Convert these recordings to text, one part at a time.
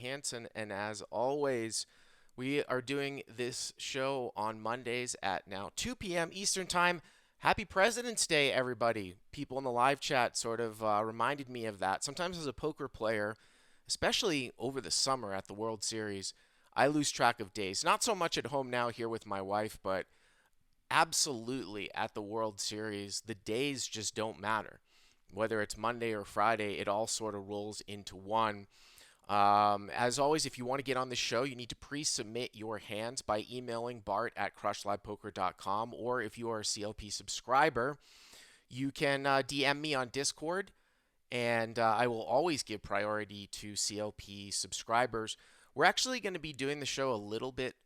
Hansen, and as always, we are doing this show on Mondays at now 2 p.m. Eastern Time. Happy President's Day, everybody. People in the live chat sort of reminded me of that. Sometimes as a poker player, especially over the summer at the World Series, I lose track of days. Not so much at home now here with my wife, but absolutely at the World Series, the days just don't matter. Whether it's Monday or Friday, it all sort of rolls into one. As always, if you want to get on the show, you need to pre-submit your hands by emailing Bart at crushlivepoker.com, or if you are a CLP subscriber, you can DM me on Discord, and I will always give priority to CLP subscribers. We're actually going to be doing the show a little bit,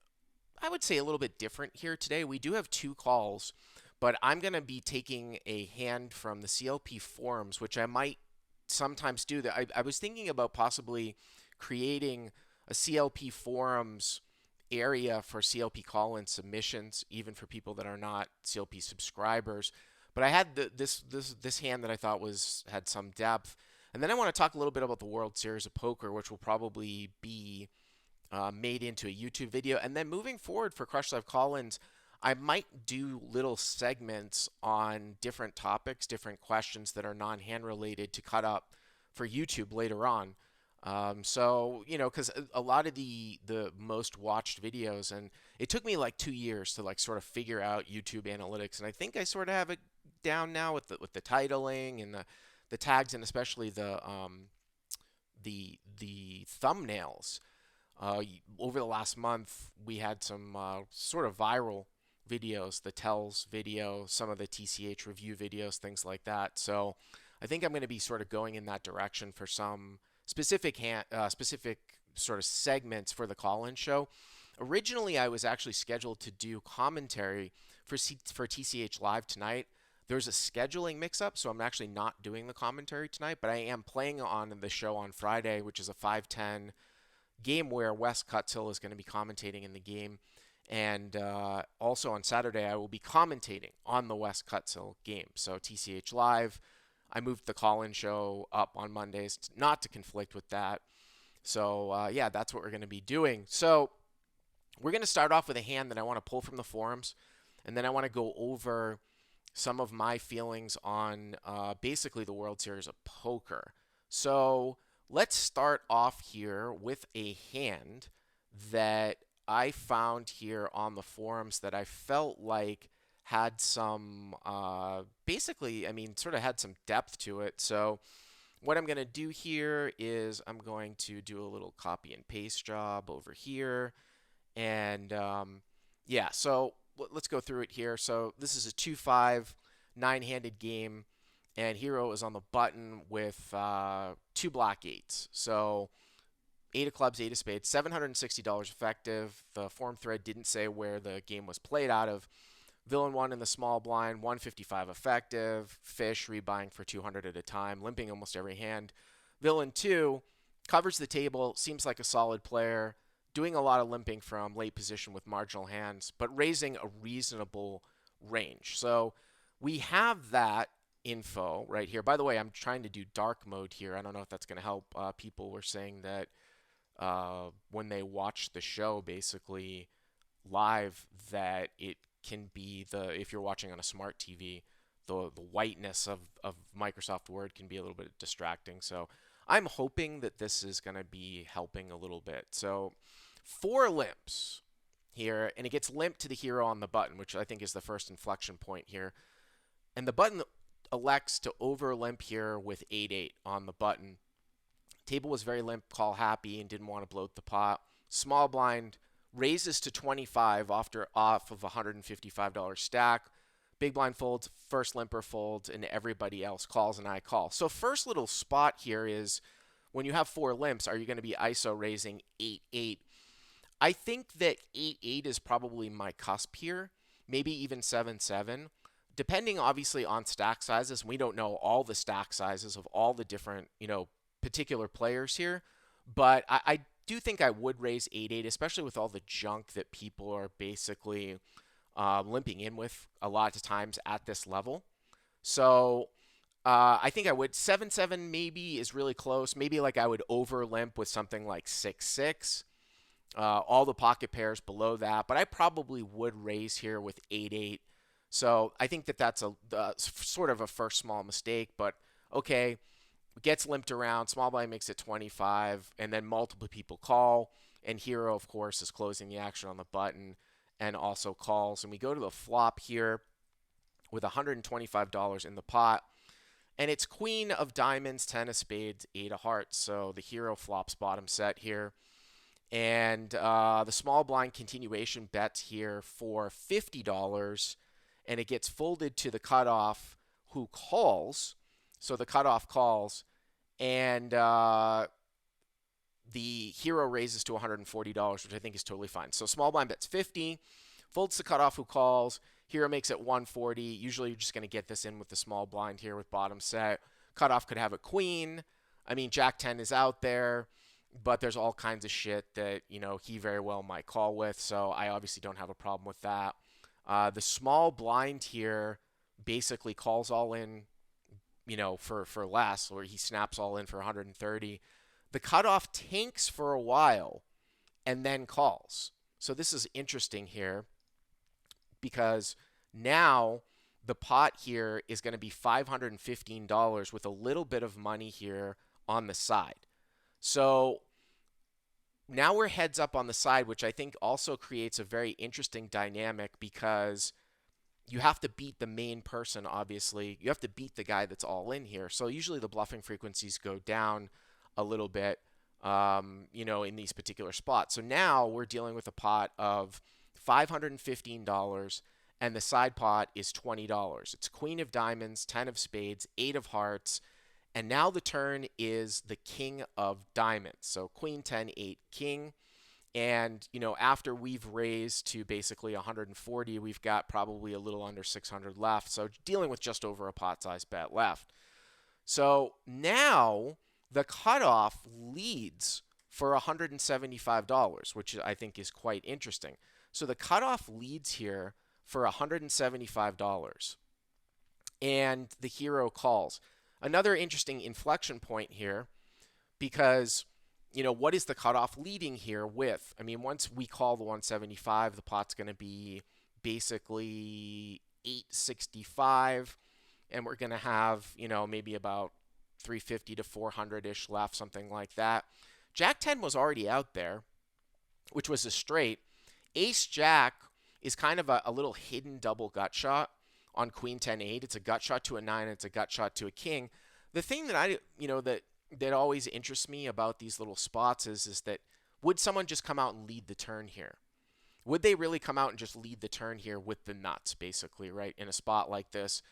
I would say a little bit different here today. We do have two calls, but I'm going to be taking a hand from the CLP forums, which I might sometimes do. That I was thinking about possibly creating a CLP forums area for CLP call-in submissions, even for people that are not CLP subscribers. But I had this hand that I thought was had some depth, and then I want to talk a little bit about the World Series of Poker, which will probably be made into a YouTube video. And then moving forward for Crush Live call-ins, I might do little segments on different topics, different questions that are non-hand related to cut up for YouTube later on. So, because a lot of the most watched videos, and it took me like 2 years to like sort of figure out YouTube analytics, and I think I sort of have it down now with the titling and the tags, and especially the thumbnails. Over the last month, we had some sort of viral videos, the Tells video, some of the TCH review videos, things like that. So I think I'm going to be sort of going in that direction for some specific sort of segments for the call-in show. Originally, I was actually scheduled to do commentary for TCH Live tonight. There's a scheduling mix-up, so I'm actually not doing the commentary tonight, but I am playing on the show on Friday, which is a 5:10 game where Wes Cutsill is going to be commentating in the game. And also on Saturday, I will be commentating on the Wes Cutsill game. So TCH Live, I moved the call-in show up on Mondays not to conflict with that. So yeah, that's what we're going to be doing. So we're going to start off with a hand that I want to pull from the forums, and then I want to go over some of my feelings on basically the World Series of Poker. So let's start off here with a hand that I found here on the forums that I felt like had some, basically, I mean, sort of had some depth to it. So what I'm going to do here is I'm going to do a little copy and paste job over here. And yeah, so let's go through it here. So this is a 2-5, 9-handed game, and Hero is on the button with two black eights. So 8 of clubs, 8 of spades, $760 effective. The forum thread didn't say where the game was played out of. Villain 1 in the small blind, 155 effective. Fish rebuying for 200 at a time, limping almost every hand. Villain 2 covers the table, seems like a solid player, doing a lot of limping from late position with marginal hands, but raising a reasonable range. So we have that info right here. By the way, I'm trying to do dark mode here. I don't know if that's going to help. People were saying that when they watch the show basically live, that it can be if you're watching on a smart TV, the whiteness of Microsoft Word can be a little bit distracting. So I'm hoping that this is going to be helping a little bit. So 4 limps here, and it gets limped to the hero on the button, which I think is the first inflection point here. And the button elects to over limp here with 8-8 on the button. Table was very limp, call happy, and didn't want to bloat the pot. Small blind raises to 25 off of a $155 stack. Big blind folds, first limper folds, and everybody else calls, and I call. So first little spot here is when you have 4 limps, are you going to be ISO raising 8-8? I think that 8-8 is probably my cusp here, maybe even 7-7. Depending obviously on stack sizes, we don't know all the stack sizes of all the different, particular players here, but I do think I would raise 8-8, especially with all the junk that people are basically limping in with a lot of times at this level. So I think I would 7-7 maybe is really close. Maybe like I would over limp with something like 6-6. All the pocket pairs below that, but I probably would raise here with 8-8. So I think that that's a sort of a first small mistake, but okay, gets limped around. Small blind makes it 25, and then multiple people call. And Hero, of course, is closing the action on the button and also calls. And we go to the flop here with $125 in the pot. And it's Queen of Diamonds, 10 of Spades, 8 of Hearts. So the Hero flops bottom set here. And the small blind continuation bets here for $50. And it gets folded to the cutoff who calls. So the cutoff calls. And the Hero raises to $140, which I think is totally fine. So small blind bets 50, folds the cutoff who calls. Hero makes it 140. Usually you're just going to get this in with the small blind here with bottom set. Cutoff could have a queen. I mean, Jack 10 is out there, but there's all kinds of shit that, he very well might call with. So I obviously don't have a problem with that. The small blind here basically calls all in, for less, or he snaps all in for 130. The cutoff tanks for a while and then calls. So this is interesting here because now the pot here is going to be $515 with a little bit of money here on the side. So now we're heads up on the side, which I think also creates a very interesting dynamic because you have to beat the main person, obviously. You have to beat the guy that's all in here. So usually the bluffing frequencies go down a little bit, in these particular spots. So now we're dealing with a pot of $515, and the side pot is $20. It's Queen of Diamonds, 10 of Spades, 8 of Hearts, and now the turn is the King of Diamonds. So Queen, 10, 8, King. And, after we've raised to basically 140, we've got probably a little under 600 left. So dealing with just over a pot size bet left. So now the cutoff leads for $175, which I think is quite interesting. So the cutoff leads here for $175. And the Hero calls. Another interesting inflection point here because what is the cutoff leading here with? I mean, once we call the 175, the pot's going to be basically 865, and we're going to have, maybe about 350 to 400-ish left, something like that. Jack 10 was already out there, which was a straight. Ace Jack is kind of a little hidden double gut shot on Queen 10 8. It's a gut shot to a 9, it's a gut shot to a king. The thing that that always interests me about these little spots is that would someone just come out and lead the turn here? Would they really come out and just lead the turn here with the nuts, basically, right, in a spot like this?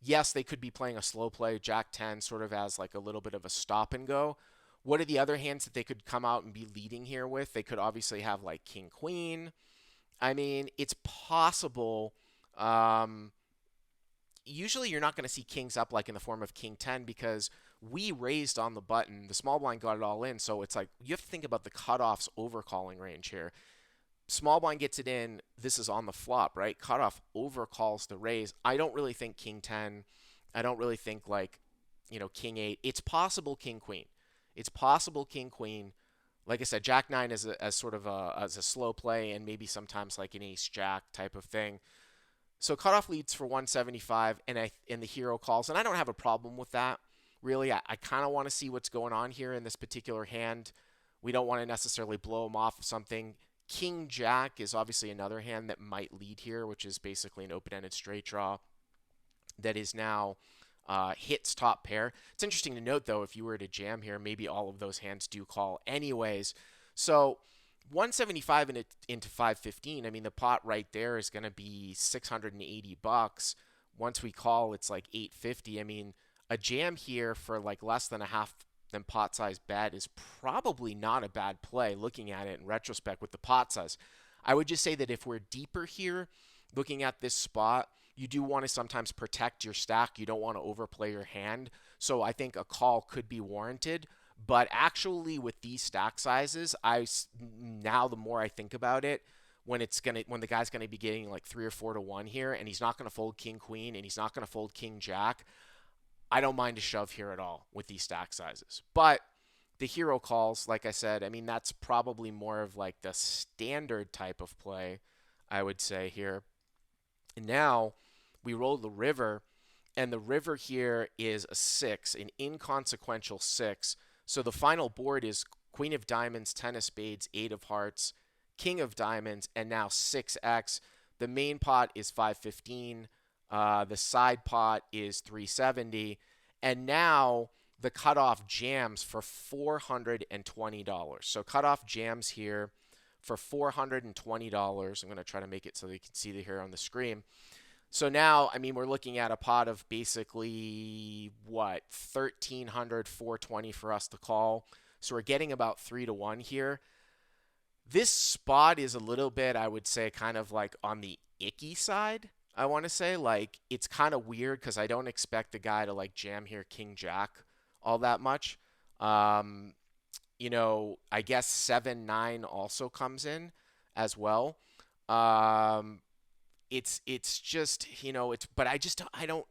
Yes, they could be playing a slow play, Jack 10, sort of as like a little bit of a stop and go. What are the other hands that they could come out and be leading here with? They could obviously have like King Queen. I mean, it's possible. Usually you're not going to see kings up like in the form of King 10 because we raised on the button. The small blind got it all in. So it's like you have to think about the cutoff's overcalling range here. Small blind gets it in. This is on the flop, right? Cutoff overcalls the raise. I don't really think King 10. I don't really think like, King 8. It's possible King Queen. It's possible King Queen. Like I said, Jack 9 as sort of as a slow play and maybe sometimes like an Ace Jack type of thing. So cutoff leads for 175 and the Hero calls. And I don't have a problem with that. Really, I kind of want to see what's going on here in this particular hand. We don't want to necessarily blow him off of something. King Jack is obviously another hand that might lead here, which is basically an open-ended straight draw that is now hits top pair. It's interesting to note, though, if you were to jam here, maybe all of those hands do call anyways. So 175 into 515, I mean, the pot right there is going to be $680. Once we call, it's like 850. I mean, a jam here for like less than a half than pot size bet is probably not a bad play looking at it in retrospect with the pot size. I would just say that if we're deeper here, looking at this spot, you do want to sometimes protect your stack. You don't want to overplay your hand. So I think a call could be warranted. But actually with these stack sizes, now the more I think about it, when the guy's gonna be getting like 3 or 4 to 1 here, and he's not gonna fold King Queen, and he's not gonna fold King Jack, I don't mind a shove here at all with these stack sizes. But the hero calls, like I said, I mean, that's probably more of like the standard type of play, I would say here. And now we roll the river, and the river here is a 6, an inconsequential 6. So the final board is Queen of Diamonds, 10 of Spades, 8 of Hearts, King of Diamonds, and now 6x. The main pot is 515. The side pot is 370. And now the cutoff jams for $420. So cutoff jams here for $420. I'm going to try to make it so that you can see it here on the screen. So now, I mean, we're looking at a pot of basically what, 1300, 420 for us to call. So we're getting about 3-1 here. This spot is a little bit, I would say, kind of like on the icky side. I want to say, like, it's kind of weird because I don't expect the guy to like jam here King Jack all that much. Um, I guess 7-9 also comes in as well. Um, it's just, it's, but I don't.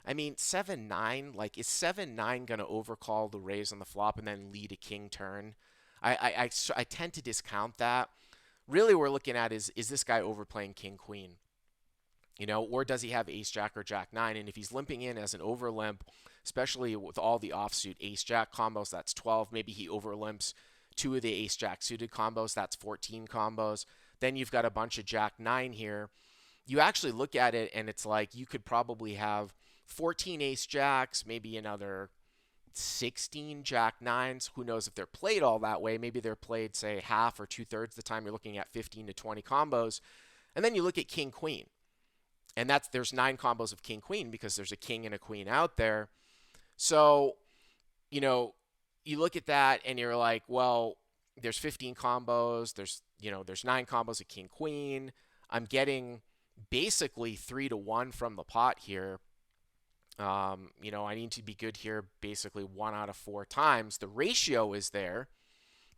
I mean, 7-9, like, is 7-9 gonna overcall the raise on the flop and then lead a king turn? I tend to discount that. Really, we're looking at is this guy overplaying king queen? Or does he have ace jack or jack nine? And if he's limping in as an over limp, especially with all the offsuit ace jack combos, that's 12. Maybe he over limps two of the ace jack suited combos, that's 14 combos. Then you've got a bunch of jack nine here. You actually look at it and it's like you could probably have 14 ace jacks, maybe another 16 jack nines. Who knows if they're played all that way? Maybe they're played, say, half or 2/3 the time. You're looking at 15 to 20 combos. And then you look at king queen. And there's 9 combos of king queen because there's a king and a queen out there. So, you look at that and you're like, well, there's 15 combos. There's 9 combos of king queen. I'm getting basically 3-1 from the pot here. I need to be good here basically 1 out of 4 times. The ratio is there,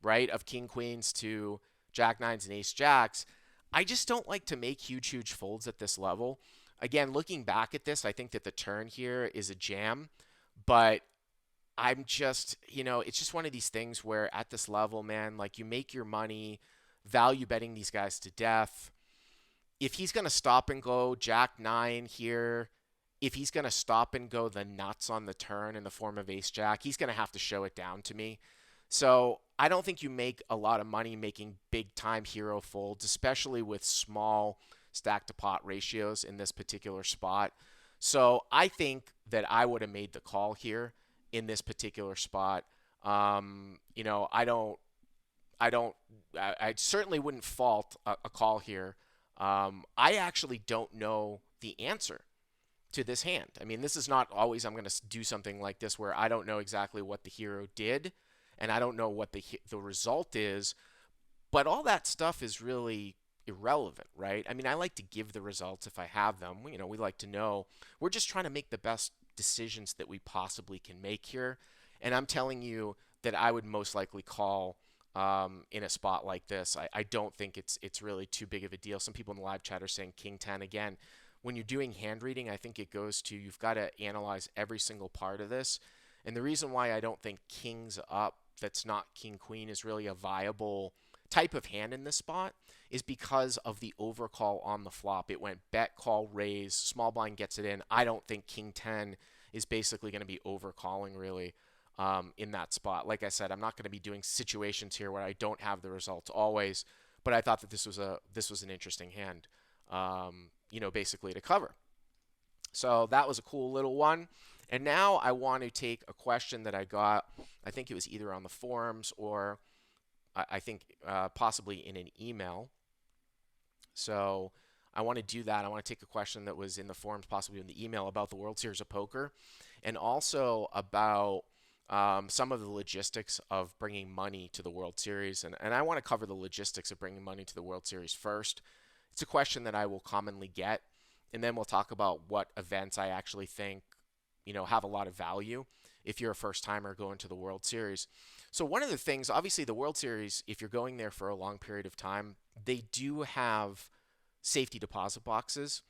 right, of king queens to jack nines and ace jacks. I just don't like to make huge folds at this level. Again, looking back at this, I think that the turn here is a jam, but I'm just, it's just one of these things where at this level, man, like you make your money value betting these guys to death. If he's going to stop and go jack nine here, if he's going to stop and go the nuts on the turn in the form of ace jack, he's going to have to show it down to me. So I don't think you make a lot of money making big time hero folds, especially with small stack to pot ratios in this particular spot. So I think that I would have made the call here in this particular spot. I certainly wouldn't fault a call here. I actually don't know the answer to this hand. I mean, this is not always I'm going to do something like this where I don't know exactly what the hero did and I don't know what the result is, but all that stuff is really irrelevant, right? I mean, I like to give the results if I have them. We like to know. We're just trying to make the best decisions that we possibly can make here. And I'm telling you that I would most likely call in a spot like this. I don't think it's really too big of a deal. Some people in the live chat are saying king 10 again. When you're doing hand reading, I think it goes to you've got to analyze every single part of this. And the reason why I don't think kings up that's not king queen is really a viable type of hand in this spot is because of the overcall on the flop. It went bet, call, raise, small blind gets it in. I don't think king 10 is basically going to be overcalling really in that spot. Like I said, I'm not going to be doing situations here where I don't have the results always, but I thought that this was an interesting hand. Basically to cover. So that was a cool little one. And now I want to take a question that I got, I think it was either on the forums or I think possibly in an email. So I want to do that. I want to take a question that was in the forums, possibly in the email about the World Series of Poker and also about some of the logistics of bringing money to the World Series. And I want to cover the logistics of bringing money to the World Series first. It's a question that I will commonly get, and then we'll talk about what events I actually think, have a lot of value if you're a first timer going to the World Series. So one of the things, obviously the World Series, if you're going there for a long period of time, they do have safety deposit boxes.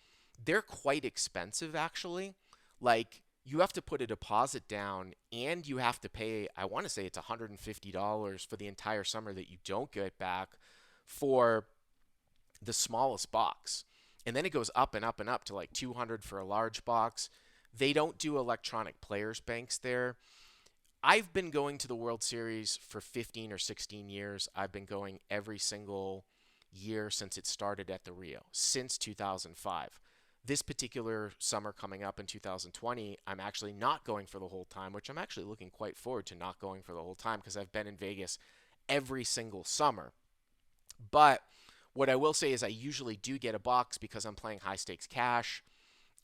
They're quite expensive actually. Like you have to put a deposit down and you have to pay, I want to say it's $150 for the entire summer that you don't get back for the smallest box. And then it goes up and up and up to like 200 for a large box. They don't do electronic players banks there. I've been going to the World Series for 15 or 16 years. I've been going every single year since it started at the Rio, since 2005. This particular summer coming up in 2020, I'm actually not going for the whole time, which I'm actually looking quite forward to not going for the whole time because I've been in Vegas every single summer. But what I will say is I usually do get a box because I'm playing high stakes cash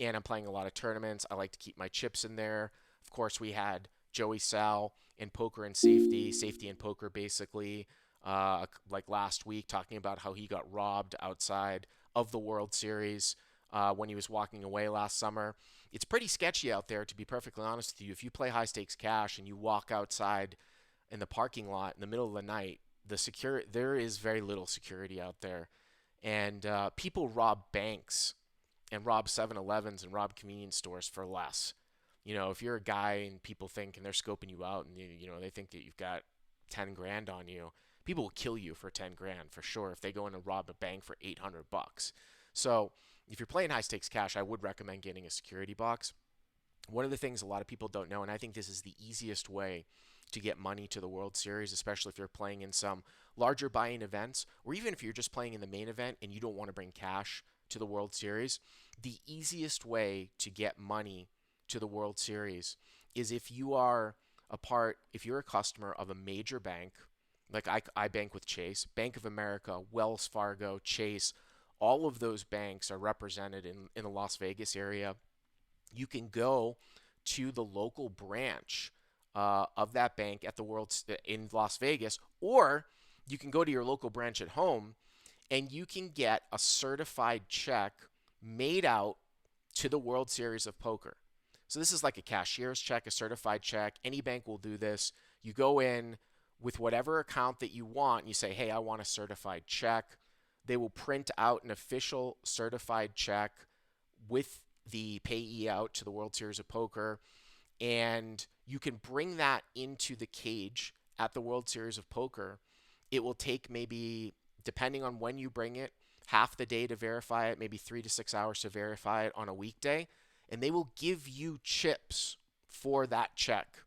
and I'm playing a lot of tournaments. I like to keep my chips in there. Of course, we had Joey Sal in poker and safety, safety and poker basically, like last week, talking about how he got robbed outside of the World Series when he was walking away last summer. It's pretty sketchy out there, to be perfectly honest with you. If you play high stakes cash and you walk outside in the parking lot in the middle of the night, there is very little security out there, and people rob banks and rob 7-Elevens and rob convenience stores for less. If you're a guy and people think and they're scoping you out and they think that you've got 10 grand on you, people will kill you for 10 grand for sure if they go in and rob a bank for 800 bucks. So, if you're playing high stakes cash, I would recommend getting a security box. One of the things a lot of people don't know, and I think this is the easiest way to get money to the World Series, especially if you're playing in some larger buy-in events, or even if you're just playing in the main event and you don't want to bring cash to the World Series, the easiest way to get money to the World Series is if you're a customer of a major bank, like I bank with Chase, Bank of America, Wells Fargo, Chase, all of those banks are represented in the Las Vegas area. You can go to the local branch of that bank at the World in Las Vegas, or you can go to your local branch at home and you can get a certified check made out to the World Series of Poker. So this is like a cashier's check, a certified check. Any bank will do this. You go in with whatever account that you want and you say, hey, I want a certified check. They will print out an official certified check with the payee out to the World Series of Poker, and you can bring that into the cage at the World Series of Poker. It will take maybe, depending on when you bring it, half the day to verify it, maybe 3 to 6 hours to verify it on a weekday, and they will give you chips for that check.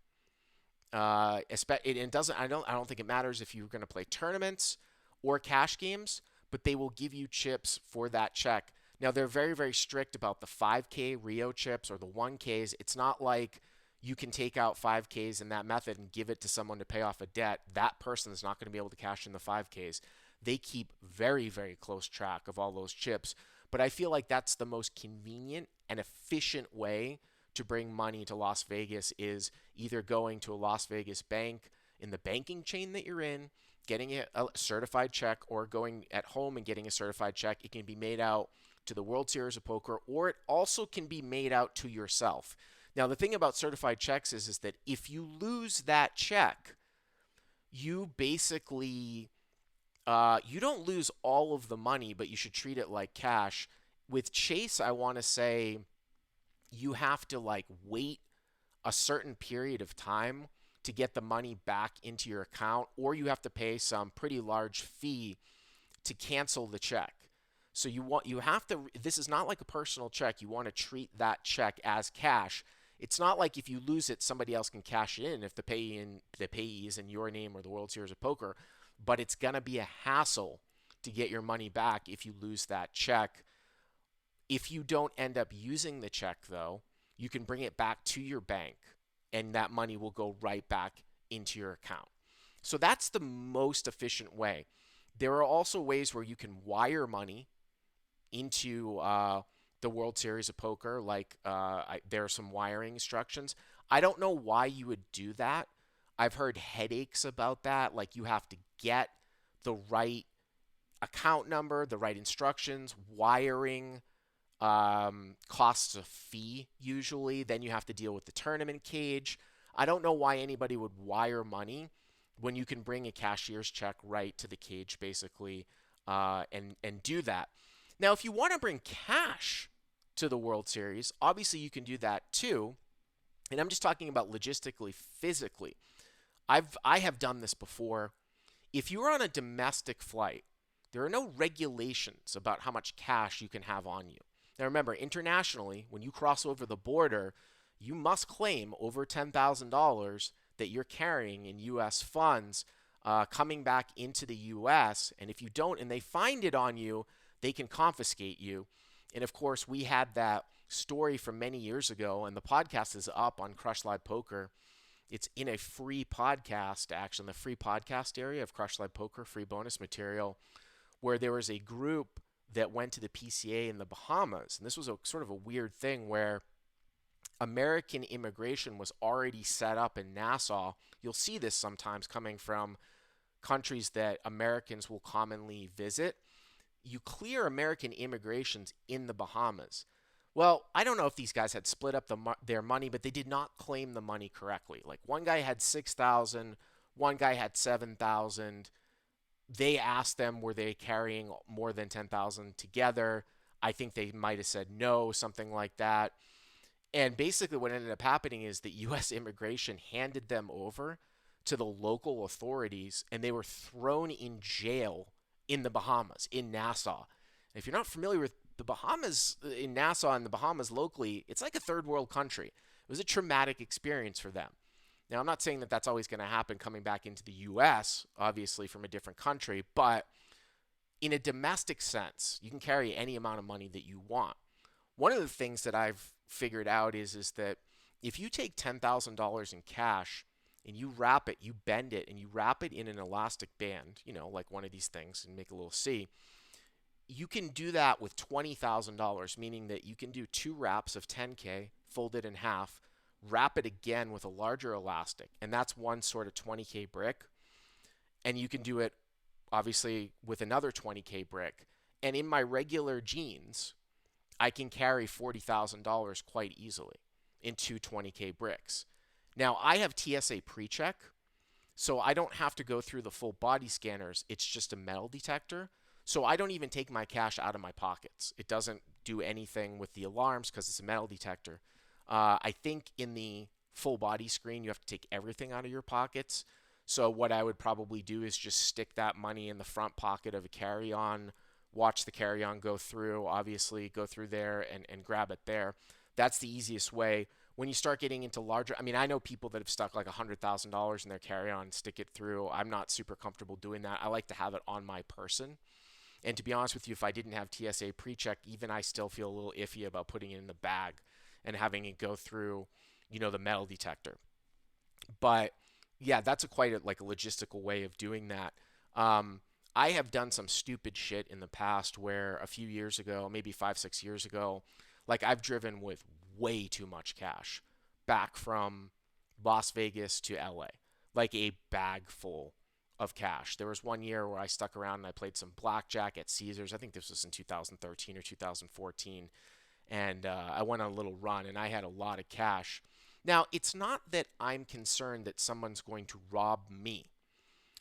It doesn't. I don't think it matters if you're going to play tournaments or cash games, but they will give you chips for that check. Now, they're very, very strict about the 5K Rio chips or the 1Ks. It's not like you can take out 5Ks in that method and give it to someone to pay off a debt. That person is not going to be able to cash in the 5Ks. They keep very, very close track of all those chips. But I feel like that's the most convenient and efficient way to bring money to Las Vegas is either going to a Las Vegas bank in the banking chain that you're in, getting a certified check, or going at home and getting a certified check. It can be made out to the World Series of Poker, or it also can be made out to yourself. Now, the thing about certified checks is that if you lose that check, you basically you don't lose all of the money, but you should treat it like cash. With Chase, I want to say you have to wait a certain period of time to get the money back into your account, or you have to pay some pretty large fee to cancel the check. So you have to, this is not like a personal check. You want to treat that check as cash. It's not like if you lose it, somebody else can cash it in if the payee is in your name or the World Series of Poker, but it's going to be a hassle to get your money back if you lose that check. If you don't end up using the check, though, you can bring it back to your bank and that money will go right back into your account. So that's the most efficient way. There are also ways where you can wire money into the World Series of Poker. There are some wiring instructions. I don't know why you would do that. I've heard headaches about that. Like, you have to get the right account number, the right instructions, wiring costs a fee usually. Then you have to deal with the tournament cage. I don't know why anybody would wire money when you can bring a cashier's check right to the cage basically and do that. Now, if you want to bring cash to the World Series, obviously you can do that too. And I'm just talking about logistically, physically. I have done this before. If you're on a domestic flight, there are no regulations about how much cash you can have on you. Now remember, internationally, when you cross over the border, you must claim over $10,000 that you're carrying in US funds coming back into the US. And if you don't and they find it on you, they can confiscate you. And of course, we had that story from many years ago, and the podcast is up on Crush Live Poker. It's in a free podcast, actually, in the free podcast area of Crush Live Poker, free bonus material, where there was a group that went to the PCA in the Bahamas. And this was a sort of a weird thing where American immigration was already set up in Nassau. You'll see this sometimes coming from countries that Americans will commonly visit. You clear American immigrations in the Bahamas. Well, I don't know if these guys had split up their money, but they did not claim the money correctly. Like one guy had 6,000, one guy had 7,000. They asked them were they carrying more than 10,000 together. I think they might have said no, something like that. And basically what ended up happening is that US immigration handed them over to the local authorities and they were thrown in jail in the Bahamas, in Nassau. If you're not familiar with the Bahamas, in Nassau and the Bahamas locally, it's like a third world country. It was a traumatic experience for them. Now, I'm not saying that that's always going to happen coming back into the US, obviously from a different country, but in a domestic sense, you can carry any amount of money that you want. One of the things that I've figured out is that if you take $10,000 in cash and you wrap it, you bend it, and you wrap it in an elastic band, like one of these things, and make a little C, you can do that with $20,000, meaning that you can do two wraps of 10K, fold it in half, wrap it again with a larger elastic, and that's one sort of 20K brick. And you can do it, obviously, with another 20K brick. And in my regular jeans, I can carry $40,000 quite easily in two 20K bricks. Now, I have TSA pre-check, so I don't have to go through the full body scanners. It's just a metal detector. So I don't even take my cash out of my pockets. It doesn't do anything with the alarms because it's a metal detector. I think in the full body screen, you have to take everything out of your pockets. So what I would probably do is just stick that money in the front pocket of a carry-on, watch the carry-on go through, obviously go through there and grab it there. That's the easiest way. When you start getting into larger, I mean, I know people that have stuck like $100,000 in their carry-on and stick it through. I'm not super comfortable doing that. I like to have it on my person. And to be honest with you, if I didn't have TSA pre-check, even I still feel a little iffy about putting it in the bag and having it go through, the metal detector. But yeah, that's quite a logistical way of doing that. I have done some stupid shit in the past where a few years ago, maybe 5, 6 years ago, like I've driven with way too much cash back from Las Vegas to LA, like a bag full of cash. There was one year where I stuck around and I played some blackjack at Caesars. I think this was in 2013 or 2014. And I went on a little run and I had a lot of cash. Now, it's not that I'm concerned that someone's going to rob me.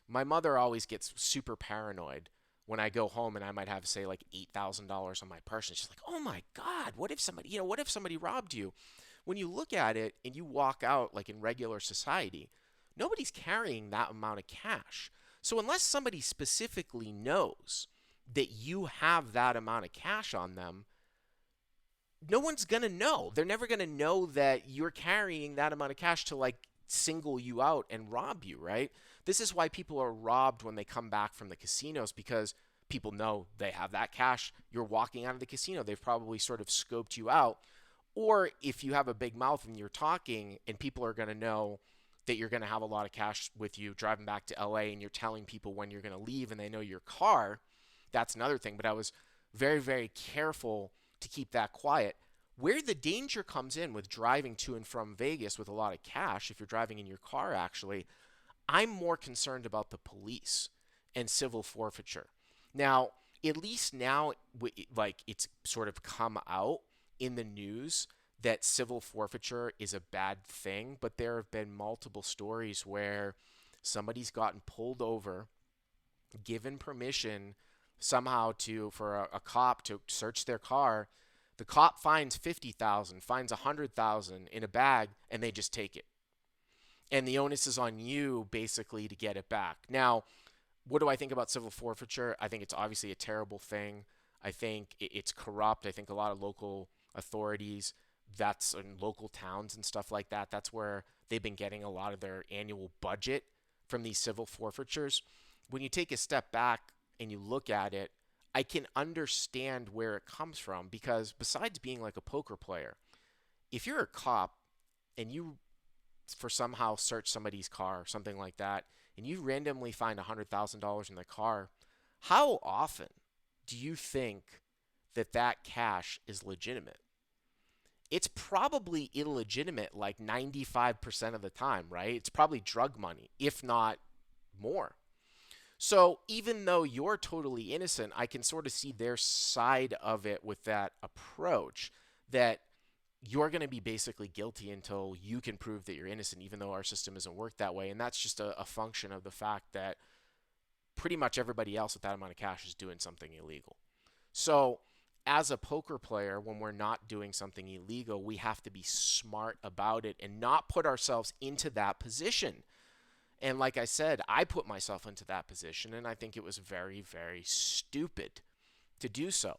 My mother always gets super paranoid when I go home and I might have, say, like $8,000 on my purse. And she's like, oh my God, what if somebody robbed you? When you look at it and you walk out like in regular society, nobody's carrying that amount of cash. So unless somebody specifically knows that you have that amount of cash on them, no one's going to know. They're never going to know that you're carrying that amount of cash to like single you out and rob you, right? This is why people are robbed when they come back from the casinos because people know they have that cash. You're walking out of the casino. They've probably sort of scoped you out. Or if you have a big mouth and you're talking and people are going to know that you're going to have a lot of cash with you driving back to LA and you're telling people when you're going to leave and they know your car, that's another thing. But I was very, very careful to keep that quiet. Where the danger comes in with driving to and from Vegas with a lot of cash, if you're driving in your car, actually, I'm more concerned about the police and civil forfeiture. Now, at least now, like it's sort of come out in the news that civil forfeiture is a bad thing, but there have been multiple stories where somebody's gotten pulled over, given permission somehow for a cop to search their car. The cop finds 50,000, finds 100,000 in a bag, and they just take it. And the onus is on you basically to get it back. Now, what do I think about civil forfeiture? I think it's obviously a terrible thing. I think it's corrupt. I think a lot of local authorities, that's in local towns and stuff like that, that's where they've been getting a lot of their annual budget from these civil forfeitures. When you take a step back and you look at it, I can understand where it comes from because besides being like a poker player, if you're a cop and you for somehow search somebody's car or something like that, and you randomly find $100,000 in the car, how often do you think that that cash is legitimate? It's probably illegitimate like 95% of the time, right? It's probably drug money, if not more. So even though you're totally innocent, I can sort of see their side of it with that approach that you're going to be basically guilty until you can prove that you're innocent, even though our system isn't worked that way. And that's just a function of the fact that pretty much everybody else with that amount of cash is doing something illegal. So as a poker player, when we're not doing something illegal, we have to be smart about it and not put ourselves into that position. And like I said, I put myself into that position, and I think it was very, very stupid to do so.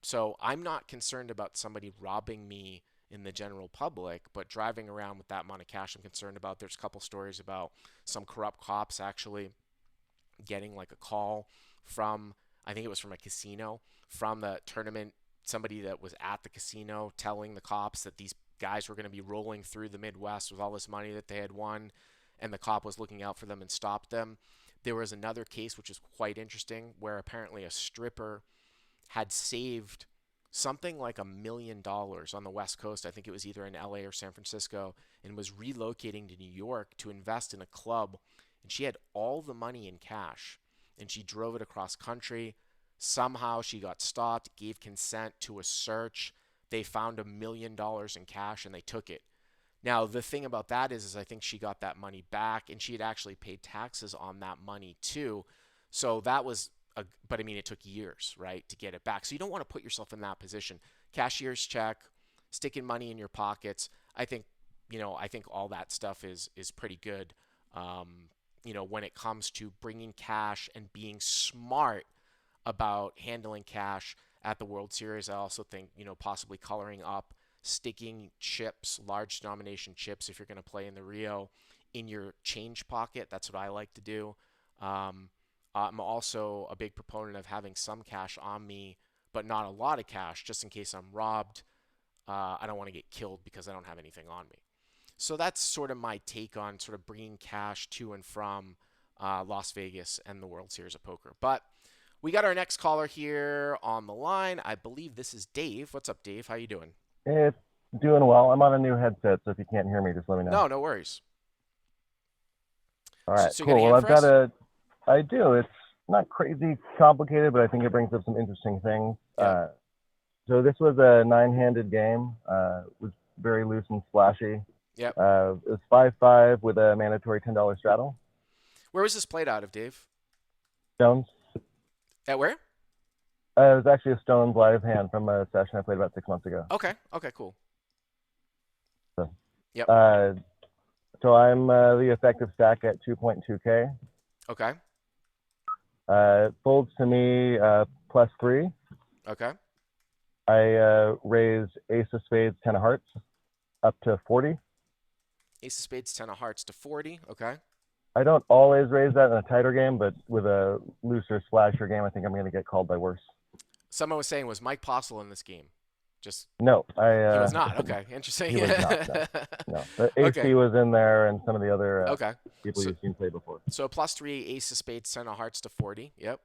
So I'm not concerned about somebody robbing me in the general public, but driving around with that amount of cash, I'm concerned about. There's a couple stories about some corrupt cops actually getting like a call from, I think it was from a casino, from the tournament, somebody that was at the casino telling the cops that these guys were going to be rolling through the Midwest with all this money that they had won, and the cop was looking out for them and stopped them. There was another case which is quite interesting where apparently a stripper had saved something like $1 million on the West Coast. I think it was either in LA or San Francisco, and was relocating to New York to invest in a club. And she had all the money in cash, and she drove it across country. Somehow she got stopped, gave consent to a search. They found $1 million in cash, and they took it. Now, the thing about that is I think she got that money back, and she had actually paid taxes on that money too. So that was but I mean, it took years, right, to get it back. So you don't want to put yourself in that position. Cashier's check, sticking money in your pockets. I think, I think all that stuff is pretty good. When it comes to bringing cash and being smart about handling cash at the World Series. I also think, possibly coloring up, sticking chips, large denomination chips, if you're going to play in the Rio, in your change pocket. That's what I like to do. I'm also a big proponent of having some cash on me, but not a lot of cash, just in case I'm robbed. I don't want to get killed because I don't have anything on me. So that's sort of my take on sort of bringing cash to and from Las Vegas and the World Series of Poker. But we got our next caller here on the line. I believe this is Dave. What's up, Dave? How you doing? It's doing well. I'm on a new headset, so if you can't hear me, just let me know. No worries. All So, right, so you got a cool. Well, hand for I've got us? I do. It's not crazy complicated, but I think it brings up some interesting things. Yep. So this was a nine-handed game. It was very loose and splashy. Yep. It was 5-5 with a mandatory $10 straddle. Where was this played out of, Dave? Stones. At where? It was actually a Stones live hand from a session I played about 6 months ago. Okay. Okay, cool. So, Yep. so I'm the effective stack at 2.2K. Okay. It folds to me +3. Okay. I raise ace of spades, 10 of hearts, up to 40. Ace of spades, 10 of hearts to 40. Okay. I don't always raise that in a tighter game, but with a looser, splashier game, I think I'm going to get called by worse. Someone was saying, was Mike Postle in this game? Just No, he was not. Okay, interesting. he was not. No, no. The AC Okay. was in there, and some of the other Okay. people So you've seen play before. so +3, ace of spades, 10 of hearts to 40. Yep.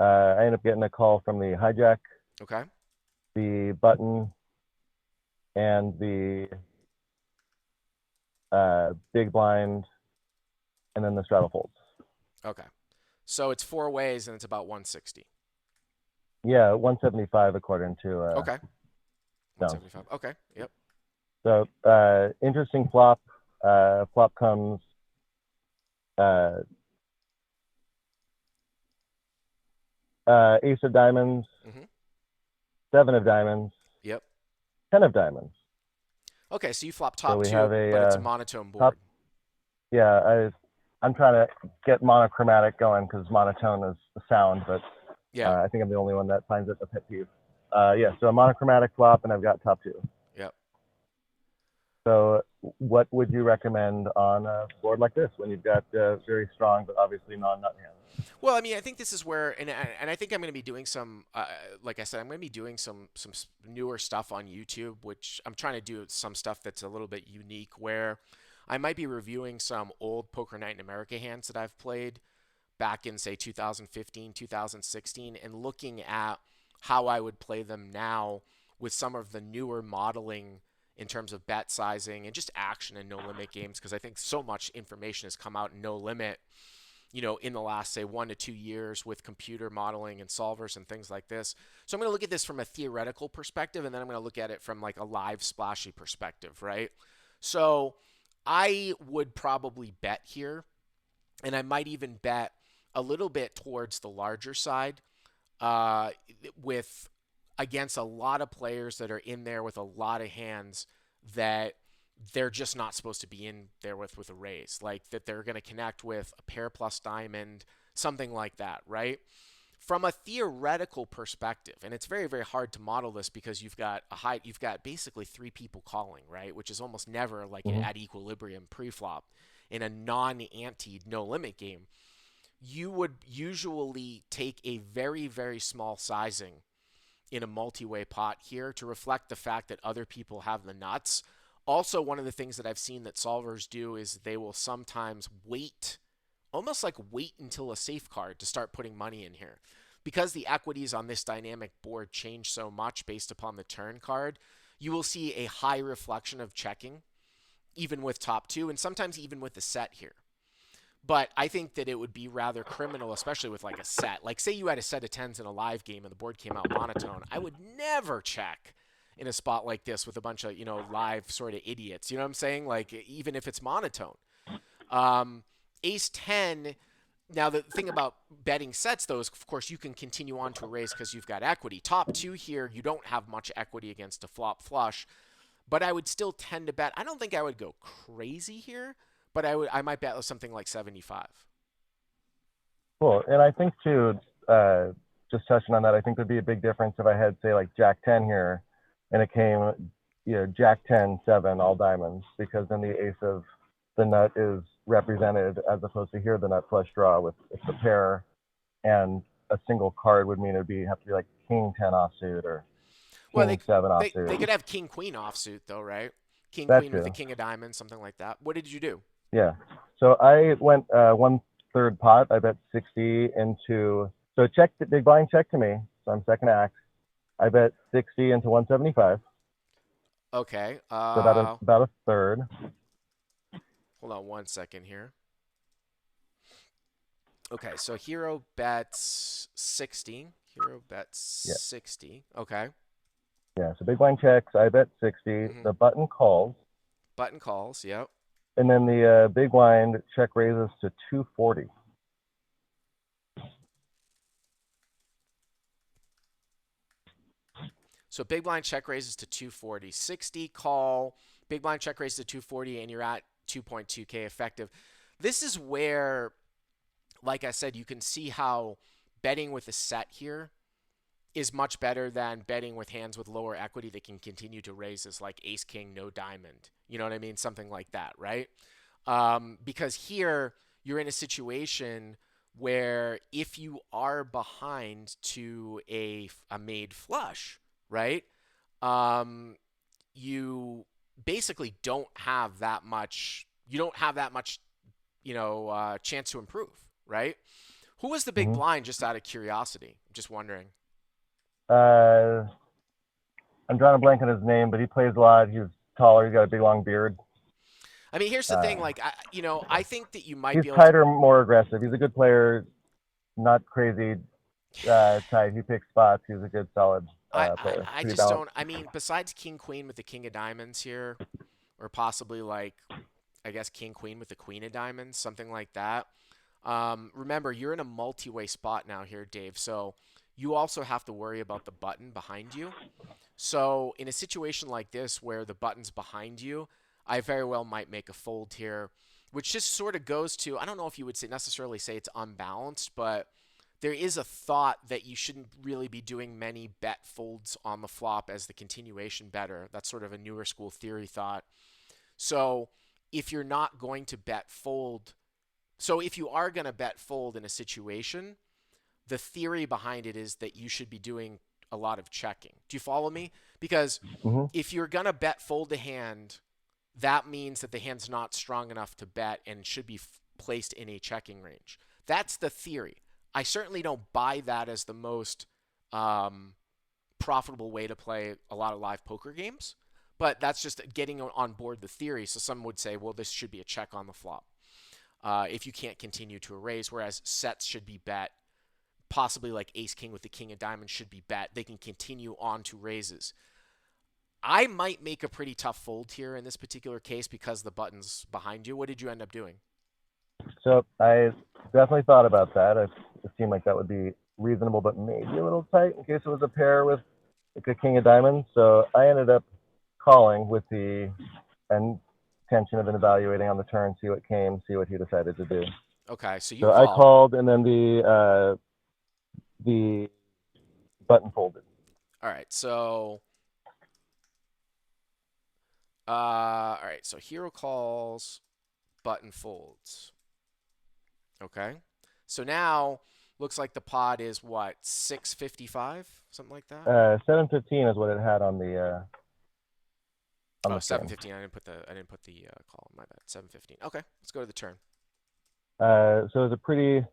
I ended up getting a call from the hijack, Okay. the button, and the big blind, and then the straddle folds. Okay. So it's four ways and it's about 160. Yeah, 175 according to Okay. Stones. 175. Okay. Yep. So interesting flop. Flop comes ace of diamonds, Mhm. seven of diamonds, Yep. 10 of diamonds. Okay, so you flop So top we have two, a but it's a monotone top. board. Yeah, I'm trying to get monochromatic going because monotone is the sound, but Yeah. I think I'm the only one that finds it a pet peeve. Yeah, so a monochromatic flop, and I've got top two. Yep. So, what would you recommend on a board like this when you've got very strong but obviously non-nut hands? Well, I mean, I think this is where, and I think I'm going to be doing some, like I said, I'm going to be doing some newer stuff on YouTube, which I'm trying to do some stuff that's a little bit unique, where I might be reviewing some old Poker Night in America hands that I've played back in say 2015, 2016, and looking at how I would play them now with some of the newer modeling in terms of bet sizing and just action and no limit games, because I think so much information has come out in no limit, in the last, say, 1 to 2 years with computer modeling and solvers and things like this. So I'm going to look at this from a theoretical perspective, and then I'm going to look at it from like a live splashy perspective, right? So I would probably bet here, and I might even bet a little bit towards the larger side, uh, with against a lot of players that are in there with a lot of hands that they're just not supposed to be in there with a raise, like that they're going to connect with a pair plus diamond, something like that, right? From a theoretical perspective, and it's very, very hard to model this because you've got basically three people calling, right, which is almost never like Mm-hmm. at equilibrium pre-flop in a non-anteed no limit game. You would usually take a very, very small sizing in a multi-way pot here to reflect the fact that other people have the nuts. Also, one of the things that I've seen that solvers do is they will sometimes wait, almost like wait until a safe card to start putting money in here. Because the equities on this dynamic board change so much based upon the turn card, you will see a high reflection of checking, even with top two, and sometimes even with the set here. But I think that it would be rather criminal, especially with like a set. Like, say you had a set of tens in a live game and the board came out monotone. I would never check in a spot like this with a bunch of, live sort of idiots. You know what I'm saying? Like, even if it's monotone. Ace 10. Now, the thing about betting sets, though, is, of course, you can continue on to a raise because you've got equity. Top two here, you don't have much equity against a flop flush, but I would still tend to bet. I don't think I would go crazy here, but I might bet something like 75. Cool. And I think too, just touching on that, I think there'd be a big difference if I had say like Jack 10 here, and it came, Jack 10 7 all diamonds, because then the ace of the nut is represented, as opposed to here the nut flush draw with it's a pair, and a single card would mean have to be like King 10 offsuit or Well, King 7 they offsuit. could have king queen offsuit though, right? King That queen with the too. king of diamonds, something like that. What did you do? Yeah. So I went one third pot. I bet 60 into. So it checked. Big blind check to me. So I'm second act. I bet 60 into 175. Okay. So about a third. Hold on one second here. Okay, so hero bets 60. Hero bets Yeah. 60. Okay. Yeah. So big blind checks. I bet 60. Mm-hmm. The button calls, Button calls. Yep. and then the big blind check raises to 240. So big blind check raises to 240. 60 call. Big blind check raises to 240, and you're at 2.2K effective. This is where, like I said, you can see how betting with a set here is much better than betting with hands with lower equity that can continue to raise this, like ace king no diamond. You know what I mean? Something like that, right? Because here you're in a situation where if you are behind to a made flush, right? Um, you basically don't have that much. You don't have that much, chance to improve, right? Who was the big Mm-hmm. blind? Just out of curiosity, just wondering. Uh, I'm drawing a blank on his name, but he plays a lot. He's taller. He's got a big long beard. I mean, here's the thing. Like, I think that you might He's be able to. tighter, more aggressive. He's a good player, not crazy tight. He picks spots. He's a good, solid player. I Pretty just balanced. don't. I mean, besides king queen with the king of diamonds here, or possibly like, I guess king queen with the queen of diamonds, something like that. Remember, you're in a multi-way spot now here, Dave. So you also have to worry about the button behind you. So in a situation like this where the button's behind you, I very well might make a fold here, which just sort of goes to, I don't know if you would say necessarily say it's unbalanced, but there is a thought that you shouldn't really be doing many bet folds on the flop as the continuation better. That's sort of a newer school theory thought. So if you're not going to bet fold, so if you are going to bet fold in a situation, the theory behind it is that you should be doing a lot of checking. Do you follow me? Because Hmm. if you're going to bet fold a hand, that means that the hand's not strong enough to bet and should be placed in a checking range. That's the theory. I certainly don't buy that as the most um, profitable way to play a lot of live poker games, but that's just getting on board the theory. So some would say, well, this should be a check on the flop if you can't continue to a raise, whereas sets should be bet. Possibly like ace king with the king of diamonds should be bet. They can continue on to raises. I might make a pretty tough fold here in this particular case because the button's behind you. What did you end up doing? So I definitely thought about that. It seemed like that would be reasonable, but maybe a little tight in case it was a pair with like a king of diamonds. So I ended up calling with the intention of evaluating on the turn, see what came, see what he decided to do. Okay, so you So I call. called, and then the button folded. All right, so all right, so hero calls, button folds. Okay, so now looks like the pot is what 655, something like that. 715 is what it had on Oh, the screen. 715. I didn't put the call. My bad. 715. Okay, let's go to the turn. So it was a pretty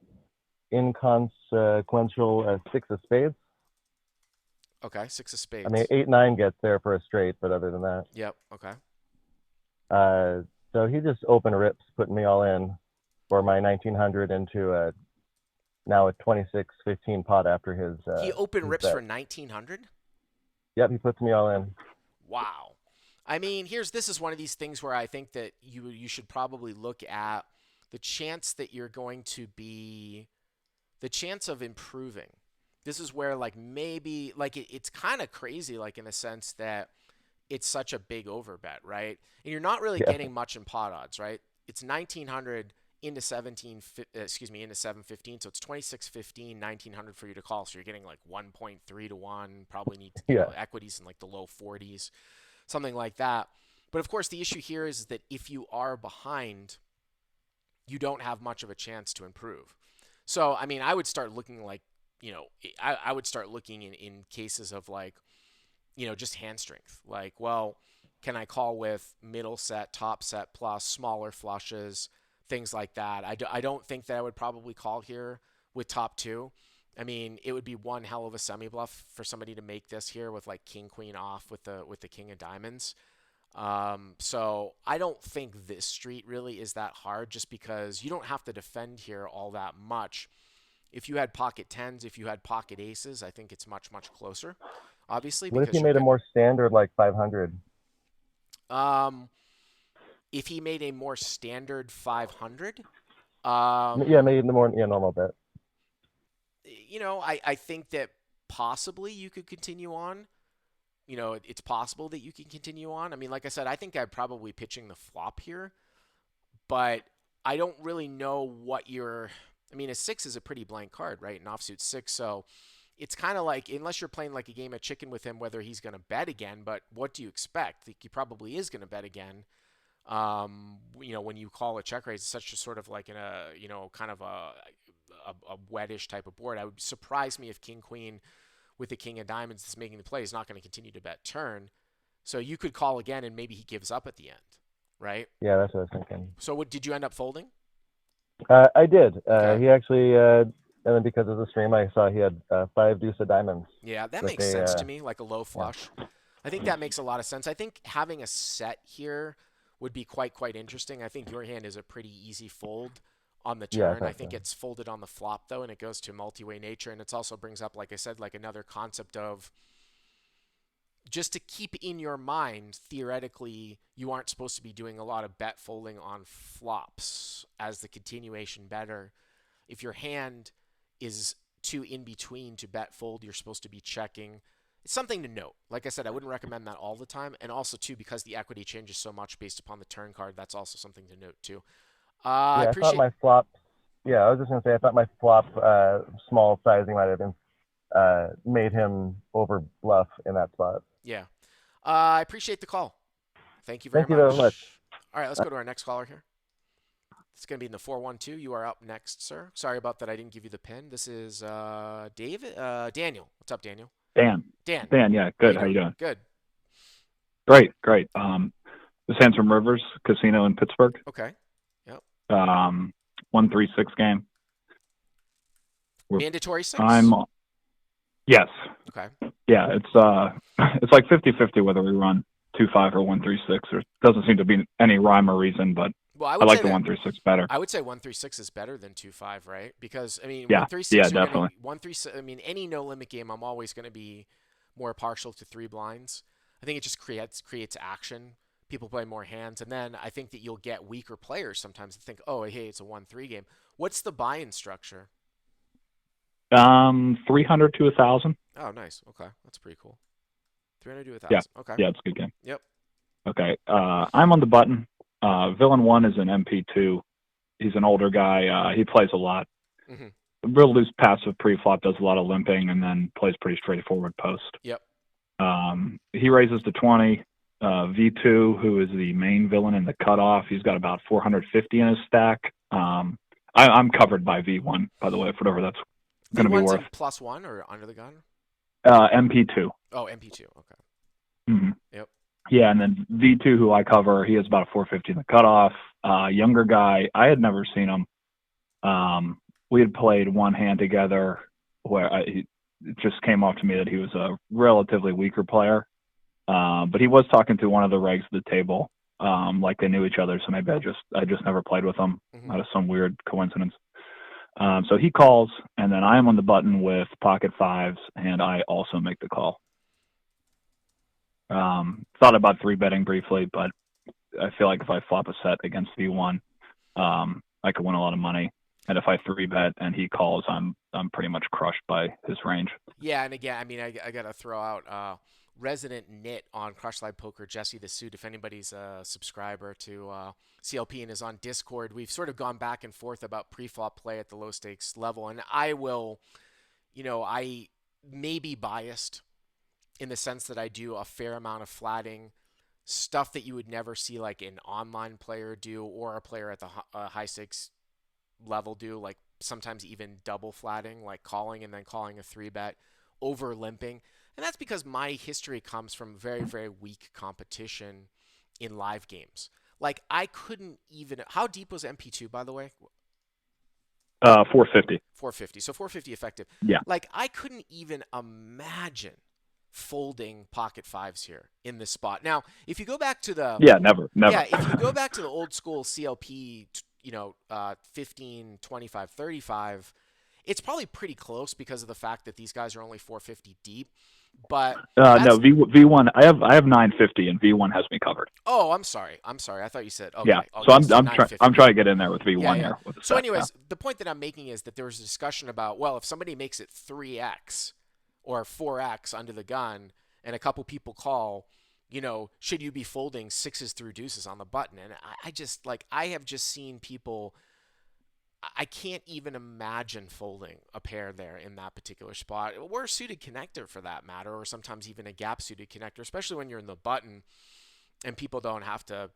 inconsequential six of spades. Okay, six of I mean, spades. 8-9 gets there for a straight, but other than that, Yep. Okay. so he just open rips, putting me all in for my 1900 into now a 26-15 pot after He open his rips bet. for 1900. Yep, he puts me all in. Wow. I mean, this is one of these things where I think that you should probably look at the chance that you're going to be the chance of improving. This is where like maybe like it's kind of crazy like in the sense that it's such a big overbet, right? And you're not really Yeah, getting much in pot odds, right? It's 1900 into 17 excuse me into 715, so it's 2615 1900 for you to call, so you're getting like 1.3 to 1, probably need yeah, equities in like the low 40s, something like that. But of course the issue here is that if you are behind, you don't have much of a chance to improve. So I mean, I would start looking like, I would start looking in cases of like, just hand strength. Like, well, can I call with middle set, top set plus smaller flushes, things like that? I don't think that I would probably call here with top two. I mean, it would be one hell of a semi bluff for somebody to make this here with like king queen off with the king of diamonds. So I don't think this street really is that hard, just because you don't have to defend here all that much. If you had pocket tens, if you had pocket aces, I think it's much, much closer, obviously, what if he because you're made a good. more standard like 500? Um, if he made a more standard 500, Yeah, made the more normal bet. I think that possibly you could continue on. It's possible that you can continue on. I mean, like I said, I think I'm probably pitching the flop here, but I don't really know what you're. I mean, a six is a pretty blank card, right? An offsuit six. So it's kind of like, unless you're playing like a game of chicken with him, whether he's going to bet again, but what do you expect? He probably is going to bet again. When you call a check raise, it's such a sort of like in a, kind of a wetish type of board. I would surprise me if king queen with the king of diamonds that's making the play is not going to continue to bet turn. So you could call again and maybe he gives up at the end, right? Yeah, that's what I was thinking. So what did you end up folding? I did. Okay. He actually, and then because of the stream, I saw he had 5 deuce of diamonds Yeah, that with makes sense to a me, like a low yeah. flush. I think that makes a lot of sense. I think having a set here would be quite interesting. I think your hand is a pretty easy fold on the Yeah, I turn. I thought think so. it's folded on the flop though, and it goes to multi-way nature, and it also brings up, like I said, like another concept of just to keep in your mind, theoretically, you aren't supposed to be doing a lot of bet folding on flops as the continuation better. If your hand is two in between to bet fold, you're supposed to be checking. It's something to note. Like I said, I wouldn't recommend that all the time. And also, too, because the equity changes so much based upon the turn card, that's also something to note, too. I Yeah, I thought appreciate. my flop. Yeah, I was just gonna say I thought my flop small sizing might have been made him over bluff in that spot. Yeah. I appreciate the call. Thank you very Thank you very much. much. All right, let's go to our next caller here. It's going to be in the 412. You are up next, sir. Sorry about that. I didn't give you the pin. This is Daniel. What's up, Daniel? Dan. Dan. Dan, yeah, How good. you How you doing? Good. Great. This is from Rivers Casino in Pittsburgh. Okay. Yep. 1-3-6 game. Mandatory 6? Yes. Okay. Yeah, it's like 50-50 whether we run 2-5 or 1-3-6. There doesn't seem to be any rhyme or reason, but Well, I I would like say the that 1-3-6 better. I would say 1-3-6 is better than 2-5, right? Because I mean, Yeah, 1-3-6 yeah, you're definitely. 1-3-6. I mean, any no limit game, I'm always going to be more partial to three blinds. I think it just creates action. People play more hands, and then I think that you'll get weaker players sometimes that think, oh, hey, it's a 1-3 game. What's the buy-in structure? 300 to 1,000. Oh, nice. Okay, that's pretty cool. 300 to 1,000. Yeah. Okay. Yeah, it's a good game. Yep. Okay. I'm on the button. Villain 1 is an MP2. He's an older guy. He plays a lot. Mm-hmm. Real loose passive pre-flop, does a lot of limping, and then plays pretty straightforward post. Yep. He raises to 20. V2, who is the main villain in the cutoff, he's got about 450 in his stack. I'm covered by V1, by the way, for whatever that's going to be worth. +1 or under the gun? MP2. Oh, MP2. Okay. Mm-hmm. Yep. Yeah, and then V2, who I cover, he has about a 450 in the cutoff. Younger guy, I had never seen him. We had played one hand together where it just came off to me that he was a relatively weaker player. But he was talking to one of the regs at the table, like they knew each other. So maybe I just never played with him out of some weird coincidence. So he calls, and then I am on the button with pocket fives, and I also make the call. Thought about 3-betting briefly, but I feel like if I flop a set against V1, I could win a lot of money. And if I 3-bet and he calls, I'm pretty much crushed by his range. Yeah, and again, I mean, I got to throw out resident nit on Crush Live Poker, Jesse the Suit. If anybody's a subscriber to CLP and is on Discord, we've sort of gone back and forth about pre-flop play at the low stakes level. And I will, I may be biased in the sense that I do a fair amount of flatting, stuff that you would never see like an online player do or a player at the high stakes level do, like sometimes even double flatting, like calling and then calling a 3-bet, over limping. And that's because my history comes from very, very weak competition in live games. Like I couldn't even, how deep was MP2, by the way? 450. 450. So 450 effective. Yeah. Like I couldn't even imagine folding pocket fives here in this spot. Now, if you go back to the never. Yeah, if you go back to the old school CLP, 15, 25, 35, it's probably pretty close because of the fact that these guys are only 450 deep. But no, V1. I have 950, and V1 has me covered. Oh, I'm sorry. I thought you said okay. Yeah. Okay, So I'm trying to get in there with V1 yeah. here. So, anyways, the point that I'm making is that there was a discussion about, well, if somebody makes it 3x or 4x under the gun, and a couple people call, should you be folding sixes through deuces on the button? And I have just seen people. I can't even imagine folding a pair there in that particular spot, or a suited connector for that matter, or sometimes even a gap suited connector, especially when you're in the button and people don't have to,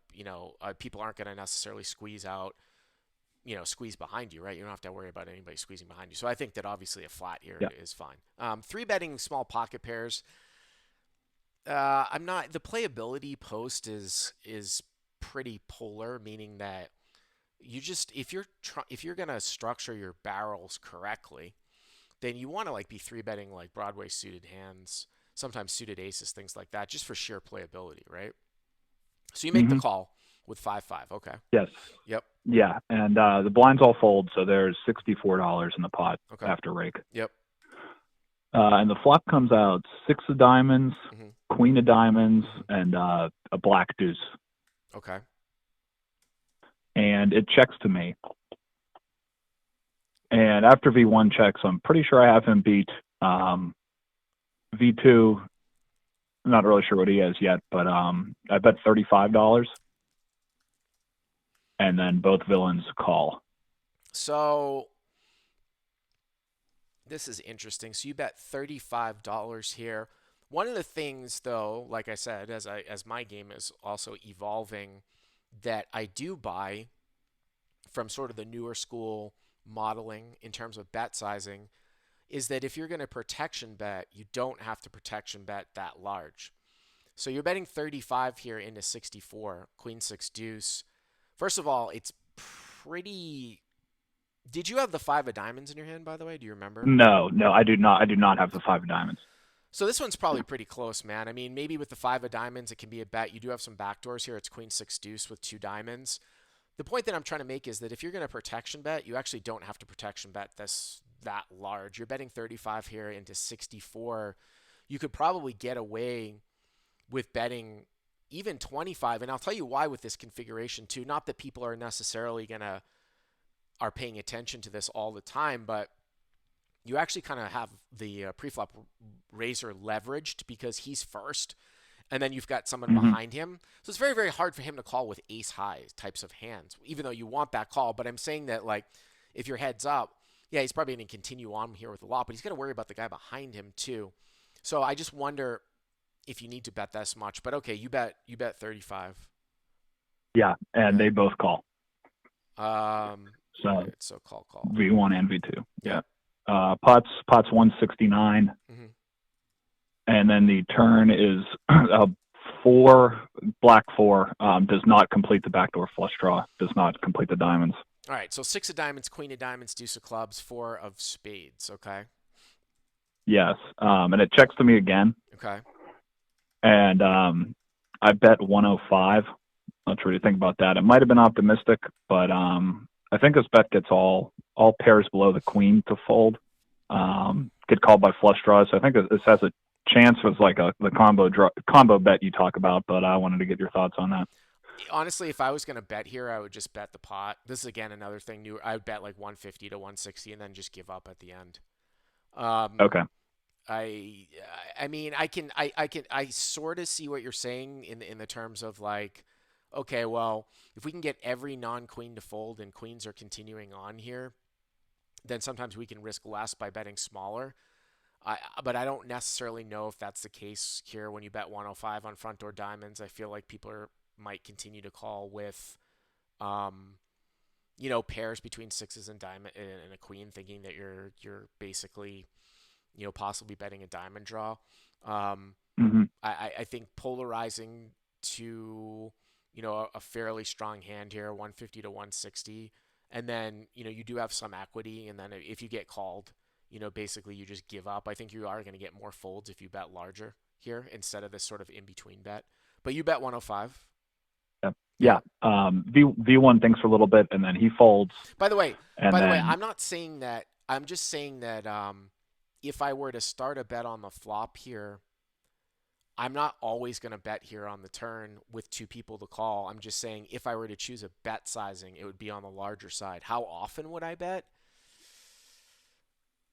people aren't going to necessarily squeeze out, squeeze behind you, right? You don't have to worry about anybody squeezing behind you. So I think that obviously a flat here is fine. 3-betting small pocket pairs. The playability post is pretty polar, meaning that you just, if you're going to structure your barrels correctly, then you want to be 3-betting like Broadway suited hands, sometimes suited aces, things like that, just for sheer playability, right? So you make the call with 5-5. Okay. Yes. Yep. Yeah, and the blinds all fold, so there's $64 in the pot after rake. Yep. And the flop comes out 6 of diamonds, queen of diamonds, and a black deuce. Okay. And it checks to me. And after V1 checks, I'm pretty sure I have him beat. V2, I'm not really sure what he is yet, but I bet $35. And then both villains call. So this is interesting. So you bet $35 here. One of the things, though, like I said, as my game is also evolving, that I do buy from sort of the newer school modeling in terms of bet sizing is that if you're going to protection bet, you don't have to protection bet that large. So you're betting 35 here into 64, Queen 6 deuce. First of all, it's pretty. Did you have the 5 of diamonds in your hand, by the way? Do you remember? No, I do not. I do not have the 5 of diamonds. So this one's probably pretty close, man. I mean, maybe with the 5 of diamonds, it can be a bet. You do have some backdoors here. It's Queen 6 deuce with 2 diamonds. The point that I'm trying to make is that if you're going to protection bet, you actually don't have to protection bet that large. You're betting 35 here into 64. You could probably get away with betting even 25. And I'll tell you why with this configuration too. Not that people are necessarily are paying attention to this all the time, but you actually kind of have the preflop raiser leveraged because he's first, and then you've got someone behind him. So it's very, very hard for him to call with ace high types of hands, even though you want that call. But I'm saying that, like, if your head's up, yeah, he's probably going to continue on here with a lot, but he's going to worry about the guy behind him too. So I just wonder if you need to bet this much. But okay, you bet 35. Yeah, and they both call. So call. V1 and V2. Yeah. Pot's 169. And then the turn is 4, black 4, does not complete the backdoor flush draw, does not complete the diamonds. All right, so 6 of diamonds, Queen of diamonds, deuce of clubs, 4 of spades, okay? Yes, and it checks to me again. Okay. And I bet 105. Not sure what you think about that. It might have been optimistic, but I think this bet gets all pairs below the queen to fold. Get called by flush draws. So I think this has a chance was like the combo bet you talk about, but I wanted to get your thoughts on that. Honestly, if I was going to bet here, I would just bet the pot. This is again another thing new. I would bet like 150 to 160 and then just give up at the end. Okay. I mean, I sort of see what you're saying in the terms of like, okay, well, if we can get every non-queen to fold and queens are continuing on here, then sometimes we can risk less by betting smaller. But I don't necessarily know if that's the case here when you bet 105 on front door diamonds. I feel like people might continue to call with, pairs between sixes and diamond and a queen, thinking that you're basically, possibly betting a diamond draw. I think polarizing to, a fairly strong hand here, 150 to 160, and then you do have some equity, and then if you get called, basically you just give up. I think you are going to get more folds if you bet larger here instead of this sort of in-between bet. But you bet 105. Yeah. V1 thinks for a little bit, and then he folds. By the way, I'm not saying that. I'm just saying that if I were to start a bet on the flop here, I'm not always going to bet here on the turn with 2 people to call. I'm just saying if I were to choose a bet sizing, it would be on the larger side. How often would I bet?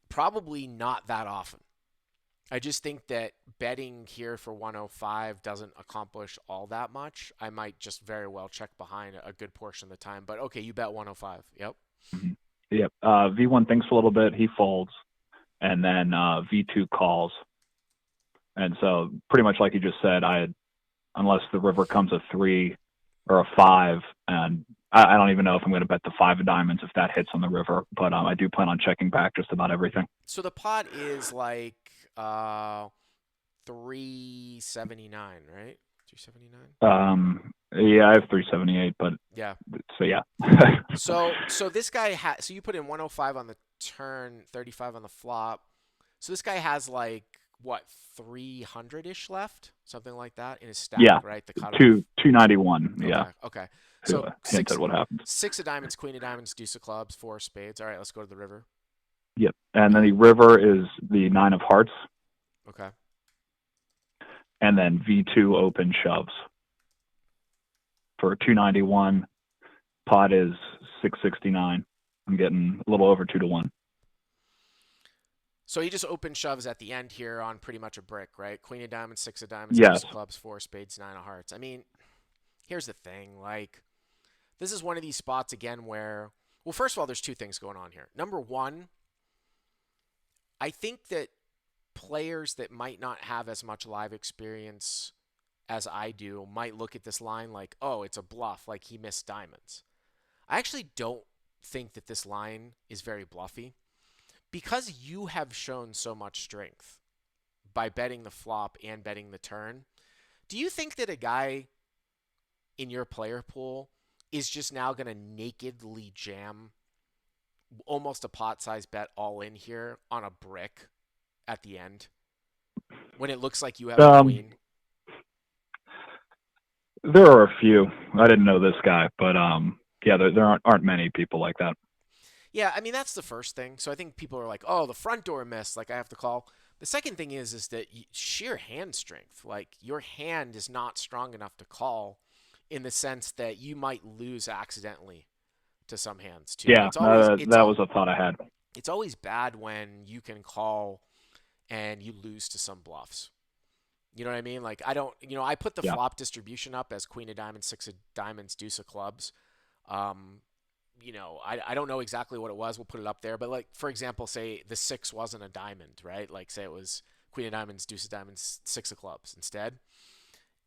Probably not that often. I just think that betting here for 105 doesn't accomplish all that much. I might just very well check behind a good portion of the time. But okay, you bet 105. Yep. Yep. V1 thinks a little bit. He folds. And then V2 calls. And so pretty much like you just said, unless the river comes a 3 or a 5, and I don't even know if I'm going to bet the 5 of diamonds if that hits on the river, but I do plan on checking back just about everything. So the pot is like 379, right? 379. Yeah, I have 378, but yeah. So yeah. so this guy so you put in 105 on the turn, 35 on the flop. So this guy has like what, 300-ish left, something like that in his stack, yeah, right? The cutoff. 291. Okay, yeah. Okay. So what happens. 6 of diamonds, queen of diamonds, deuce of clubs, 4 of spades. All right, let's go to the river. Yep. And then the river is the 9 of hearts. Okay. And then V2 open shoves. For 291, pot is 669. I'm getting a little over 2 to 1. So he just open shoves at the end here on pretty much a brick, right? Queen of diamonds, six of diamonds, Yes. ace of clubs, four of spades, nine of hearts. I mean, here's the thing. Like, this is one of these spots again where, well, first of all, there's two things going on here. Number one, I think that players that might not have as much live experience as I do might look at this line like, oh, it's a bluff, like he missed diamonds. I actually don't think that this line is very bluffy because you have shown so much strength by betting the flop and betting the turn. Do you think that a guy in your player pool is just now going to nakedly jam almost a pot-sized bet all in here on a brick at the end when it looks like you have a queen? There are a few. I didn't know this guy, but yeah, there aren't many people like that. Yeah, I mean, that's the first thing. So I think people are like, oh, the front door missed, like I have to call. The second thing is that sheer hand strength. Like, your hand is not strong enough to call in the sense that you might lose accidentally to some hands too. Yeah, that was a thought I had. It's always bad when you can call and you lose to some bluffs. You know what I mean? Like, I put the flop distribution up as queen of diamonds, six of diamonds, deuce of clubs. I don't know exactly what it was. We'll put it up there. But, like, for example, say the six wasn't a diamond, right? Like, say it was queen of diamonds, deuce of diamonds, six of clubs instead.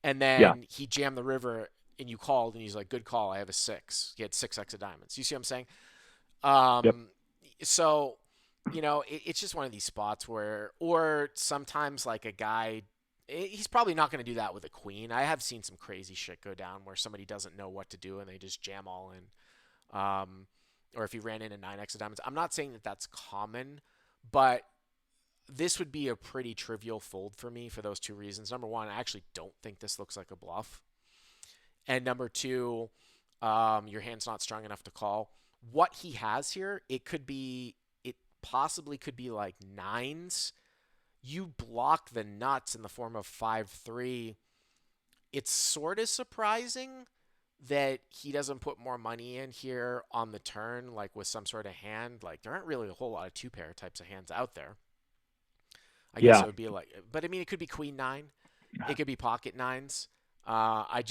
And then he jammed the river and you called and he's like, good call. I have a six. He had 6x of diamonds. You see what I'm saying? Yep. So, it's just one of these spots where, or sometimes like a guy, he's probably not going to do that with a queen. I have seen some crazy shit go down where somebody doesn't know what to do and they just jam all in. Or if he ran in a 9x of diamonds. I'm not saying that that's common, but this would be a pretty trivial fold for me for those two reasons. Number one, I actually don't think this looks like a bluff. And number two, your hand's not strong enough to call. What he has here, it possibly could be like nines. You block the nuts in the form of 5-3. It's sort of surprising that he doesn't put more money in here on the turn, like with some sort of hand. Like, there aren't really a whole lot of two-pair types of hands out there. I guess it would be like, but I mean, it could be queen nine. It could be pocket nines. I'm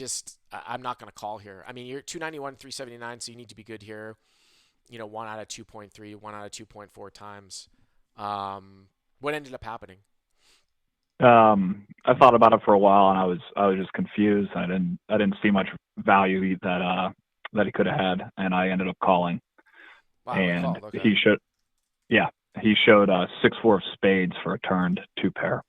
not going to call here. I mean, you're 291, 379, so you need to be good here. 1 out of 2.3, 1 out of 2.4 times. What ended up happening? I thought about it for a while, and I was just confused. I didn't see much value that he could have had, and I ended up calling. Wow, and okay. he showed 6-4 of spades for a turned two pair.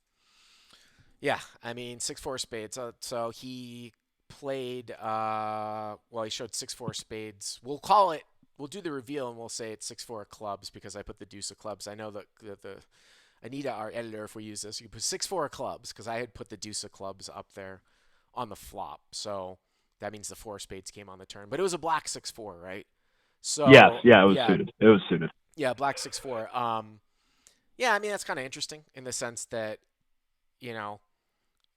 Yeah, I mean 6-4 spades. So he played. He showed 6-4 spades. We'll call it. We'll do the reveal and we'll say it's 6-4 clubs because I put the deuce of clubs. I know that the Anita, our editor, if we use this, you put 6-4 clubs because I had put the deuce of clubs up there on the flop. So that means the 4 spades came on the turn. But it was a black 6-4, right? So yes, it was suited. It was suited. Yeah, black 6-4. Yeah, I mean that's kind of interesting in the sense that,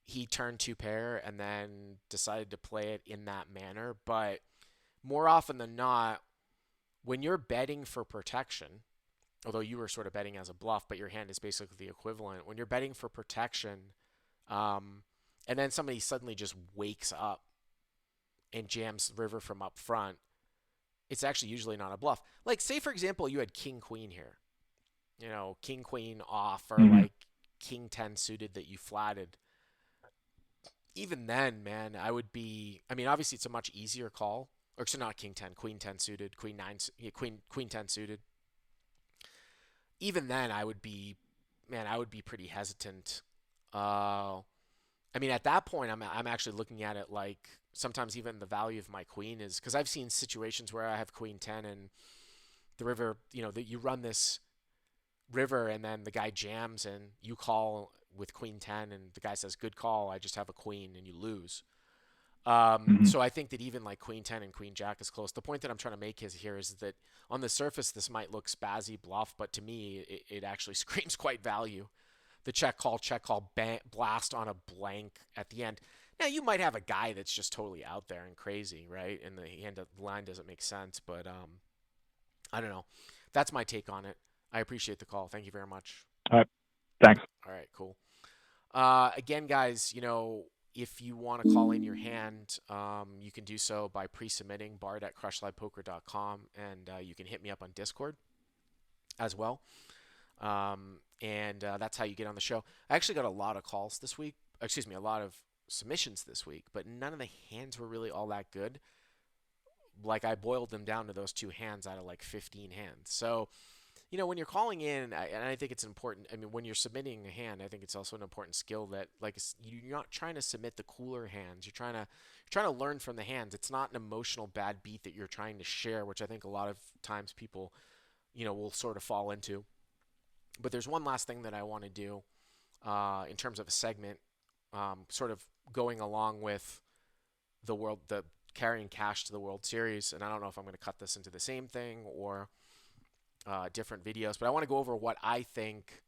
he turned two pair and then decided to play it in that manner. But more often than not, when you're betting for protection, although you were sort of betting as a bluff, but your hand is basically the equivalent. When you're betting for protection, and then somebody suddenly just wakes up and jams river from up front, it's actually usually not a bluff. Like, say, for example, you had king-queen here. King-queen off or like king-10 suited that you flatted. Even then, man, obviously it's a much easier call. Or so not king-10, queen-10 suited, queen-9, queen-10 suited. Even then, I would be pretty hesitant. At that point, I'm actually looking at it like sometimes even the value of my queen is because I've seen situations where I have queen-10 and the river, that you run this river and then the guy jams and you call with queen-10 and the guy says, good call, I just have a queen, and you lose. So I think that even like queen-10 and queen-jack is close. The point that I'm trying to make here is that on the surface, this might look spazzy bluff, but to me, it actually screams quite value. The check call, blast on a blank at the end. Now, you might have a guy that's just totally out there and crazy, right? And the line doesn't make sense, but I don't know. That's my take on it. I appreciate the call. Thank you very much. All right. Thanks. All right, cool. Again, guys, if you want to call in your hand, you can do so by pre-submitting bard@crushlivepoker.com, and you can hit me up on Discord as well. And that's how you get on the show. I actually got a lot of calls this week. Excuse me, a lot of submissions this week, but none of the hands were really all that good. Like I boiled them down to those two hands out of like 15 hands. So, when you're calling in, and I think it's important. I mean, when you're submitting a hand, I think it's also an important skill that like you're not trying to submit the cooler hands. You're trying to learn from the hands. It's not an emotional bad beat that you're trying to share, which I think a lot of times people, will sort of fall into. But there's one last thing that I want to do in terms of a segment, sort of going along with the carrying cash to the World Series. And I don't know if I'm going to cut this into the same thing or different videos, but I want to go over what I think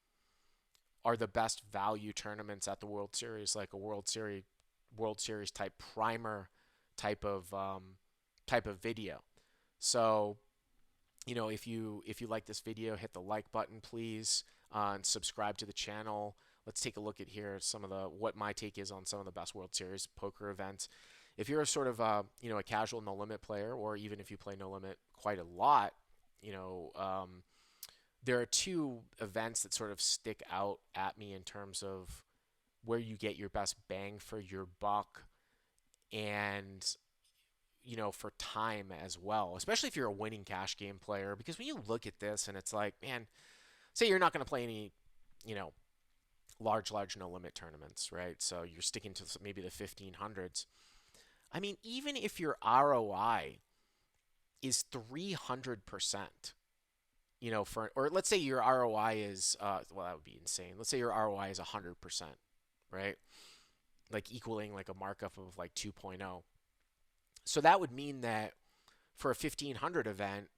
are the best value tournaments at the World Series, like a World Series type primer type of video. So, if you like this video, hit the like button, please, and subscribe to the channel. Let's take a look at here some of what my take is on some of the best World Series poker events. If you're a sort of a casual no limit player, or even if you play no limit quite a lot, there are two events that sort of stick out at me in terms of where you get your best bang for your buck and for time as well, especially if you're a winning cash game player. Because when you look at this and it's like, man, say you're not going to play any, large no limit tournaments, right? So you're sticking to maybe the 1500s. I mean, even if your ROI is 300%, or let's say your ROI is, well, that would be insane. Let's say your ROI is 100%, right? Like equaling like a markup of like 2.0. So that would mean that for a 1500 event,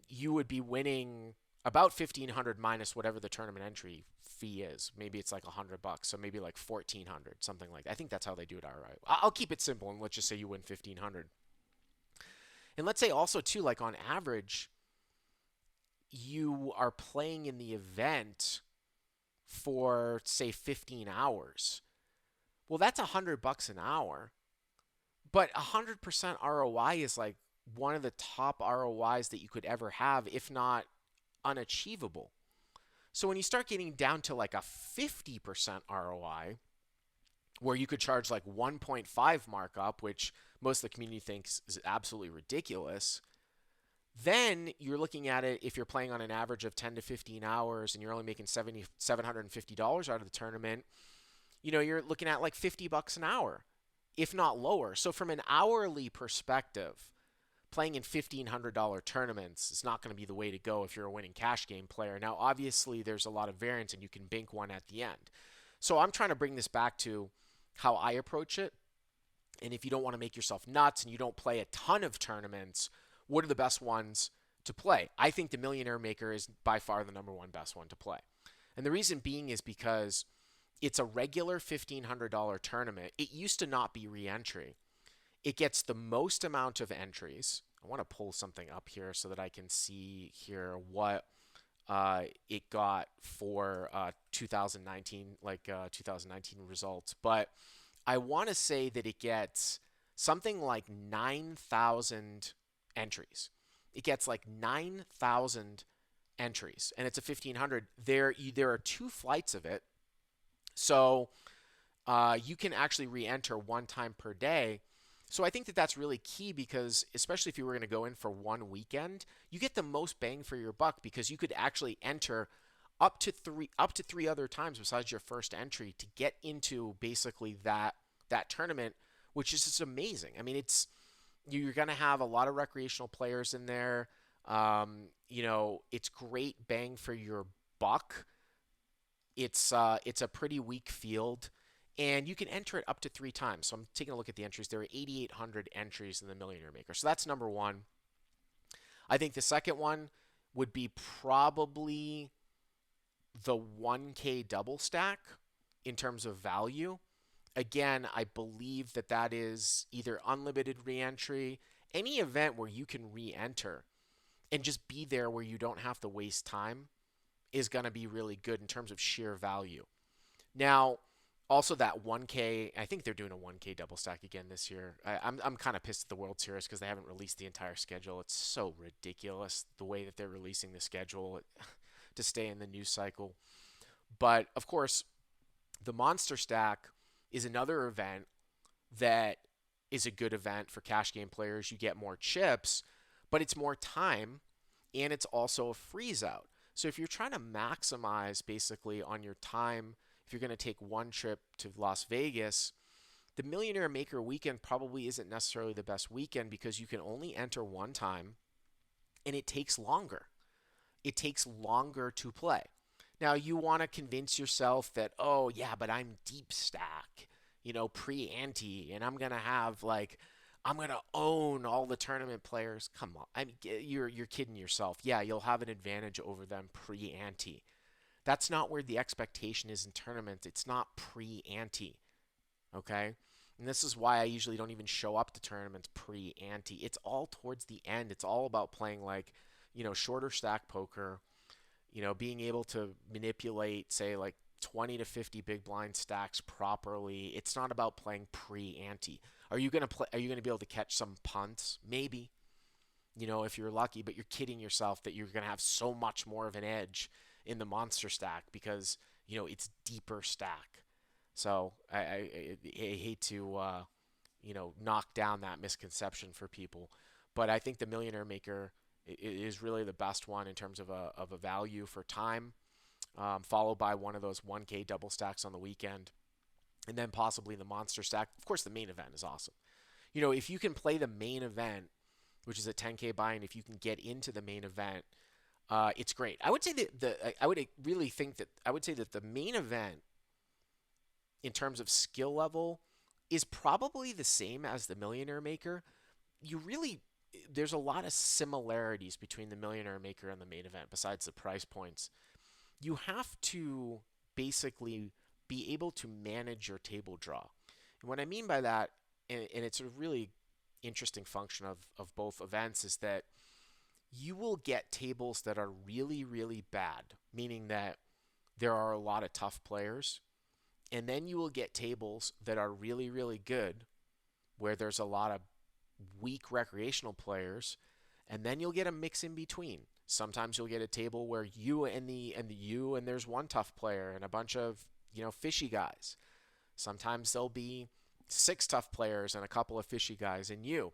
you would be winning about 1500 minus whatever the tournament entry fee is. Maybe it's like $100, so maybe like 1400, something like that. I think that's how they do it. All right, I'll keep it simple and let's just say you win 1500. And let's say also too, like on average, you are playing in the event for say 15 hours. Well, that's $100 an hour, but 100% ROI is like one of the top ROIs that you could ever have, if not unachievable. So when you start getting down to like a 50% ROI, where you could charge like 1.5 markup, which most of the community thinks is absolutely ridiculous, then you're looking at it, if you're playing on an average of 10 to 15 hours and you're only making $750 out of the tournament, you're looking at like $50 an hour, if not lower. So from an hourly perspective, playing in $1,500 tournaments is not going to be the way to go if you're a winning cash game player. Now, obviously, there's a lot of variance and you can bank one at the end. So I'm trying to bring this back to how I approach it. And if you don't want to make yourself nuts and you don't play a ton of tournaments, what are the best ones to play? I think the Millionaire Maker is by far the number one best one to play. And the reason being is because it's a regular $1,500 tournament. It used to not be re-entry. It gets the most amount of entries. I want to pull something up here so that I can see here what it got for 2019, 2019 results. But I want to say that it gets something like 9,000 entries. It gets like 9,000 entries, and it's a 1,500. There are two flights of it, so you can actually re-enter one time per day. So I think that that's really key, because especially if you were going to go in for one weekend, you get the most bang for your buck, because you could actually enter up to three other times besides your first entry to get into basically that tournament, which is just amazing. I mean, you're going to have a lot of recreational players in there. It's great bang for your buck. It's a pretty weak field, and you can enter it up to 3 times. So I'm taking a look at the entries. There are 8,800 entries in the Millionaire Maker. So that's number one. I think the second one would be probably the 1K double stack in terms of value. Again, I believe that is either unlimited re-entry, any event where you can re-enter and just be there where you don't have to waste time is going to be really good in terms of sheer value. Now, also that 1K, I think they're doing a 1K double stack again this year. I'm kind of pissed at the World Series because they haven't released the entire schedule. It's so ridiculous the way that they're releasing the schedule to stay in the news cycle. But of course, the Monster Stack is another event that is a good event for cash game players. You get more chips, but it's more time and it's also a freeze out. So if you're trying to maximize basically on your time, if you're going to take one trip to Las Vegas, the Millionaire Maker weekend probably isn't necessarily the best weekend because you can only enter one time and it takes longer. It takes longer to play. Now you want to convince yourself that, oh yeah, but I'm deep stack, pre-ante, and I'm gonna have like, I'm gonna own all the tournament players. Come on, I mean, you're kidding yourself. Yeah, you'll have an advantage over them pre-ante. That's not where the expectation is in tournaments. It's not pre-ante, okay? And this is why I usually don't even show up to tournaments pre-ante. It's all towards the end. It's all about playing like, shorter stack poker, being able to manipulate, say, like 20 to 50 big blind stacks properly. It's not about playing pre-ante. Are you gonna play? Are you gonna be able to catch some punts? Maybe, if you're lucky. But you're kidding yourself that you're gonna have so much more of an edge in the monster stack because it's deeper stack. So I hate to knock down that misconception for people, but I think the Millionaire Maker is really the best one in terms of a value for time, followed by one of those 1K double stacks on the weekend, and then possibly the monster stack. Of course, the main event is awesome. If you can play the main event, which is a 10K buy-in, if you can get into the main event, it's great. I would say that I would really think that I would say that the main event, in terms of skill level, is probably the same as the Millionaire Maker. You really There's a lot of similarities between the Millionaire Maker and the main event besides the price points. You have to basically be able to manage your table draw. And what I mean by that, and it's a really interesting function of both events, is that you will get tables that are really, really bad, meaning that there are a lot of tough players. And then you will get tables that are really, really good, where there's a lot of weak recreational players, and then you'll get a mix in between. Sometimes you'll get a table where and there's one tough player and a bunch of fishy guys. Sometimes there'll be 6 tough players and a couple of fishy guys and you.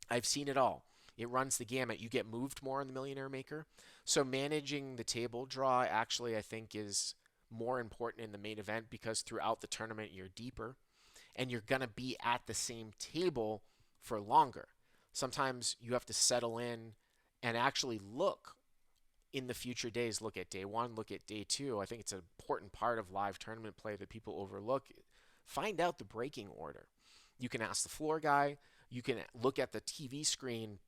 I've seen it all. It runs the gamut. You get moved more in the Millionaire Maker. So managing the table draw actually I think is more important in the main event because throughout the tournament you're deeper and you're going to be at the same table for longer. Sometimes you have to settle in and actually look in the future days. Look at day 1, look at day 2. I think it's an important part of live tournament play that people overlook. Find out the breaking order. You can ask the floor guy. You can look at the TV screen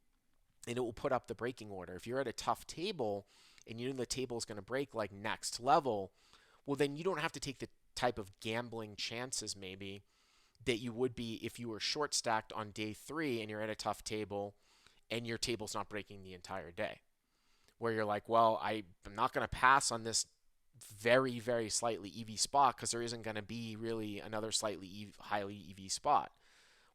and it will put up the breaking order. If you're at a tough table and you know the table is going to break like next level, well, then you don't have to take the type of gambling chances maybe that you would be if you were short stacked on day 3 and you're at a tough table and your table's not breaking the entire day. Where you're like, well, I'm not going to pass on this very, very slightly EV spot because there isn't going to be really another slightly highly EV spot.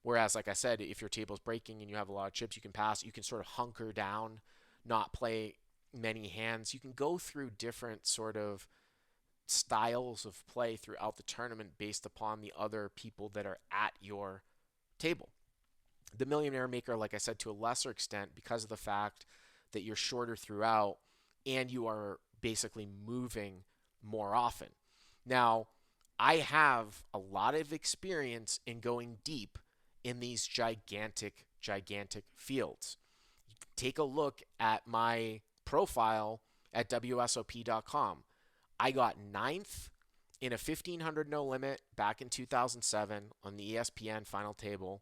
Whereas, like I said, if your table's breaking and you have a lot of chips, you can pass. You can sort of hunker down, not play many hands. You can go through different sort of styles of play throughout the tournament based upon the other people that are at your table. The Millionaire Maker, like I said, to a lesser extent, because of the fact that you're shorter throughout and you are basically moving more often. Now, I have a lot of experience in going deep in these gigantic, gigantic fields. Take a look at my profile at WSOP.com. I got 9th in a 1500 no limit back in 2007 on the ESPN final table.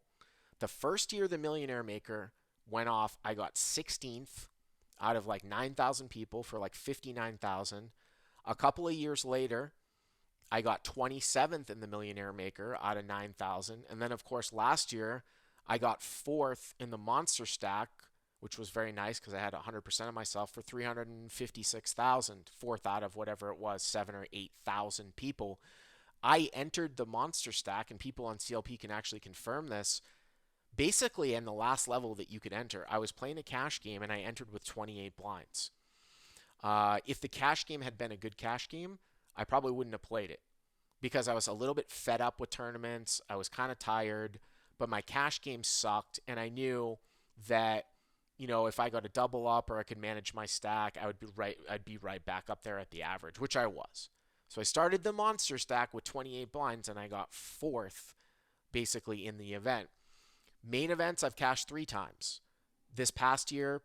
The first year the Millionaire Maker went off, I got 16th out of like 9,000 people for like 59,000. A couple of years later, I got 27th in the Millionaire Maker out of 9,000. And then, of course, last year, I got 4th in the Monster Stack which was very nice because I had 100% of myself for 356,000, fourth out of whatever it was, 7 or 8,000 people. I entered the monster stack, and people on CLP can actually confirm this. Basically, in the last level that you could enter, I was playing a cash game and I entered with 28 blinds. If the cash game had been a good cash game, I probably wouldn't have played it because I was a little bit fed up with tournaments. I was kind of tired, but my cash game sucked, and I knew that if I got a double up or I could manage my stack, I'd be right back up there at the average, which I was. So I started the monster stack with 28 blinds and I got fourth basically in the event. Main events I've cashed 3 times. This past year,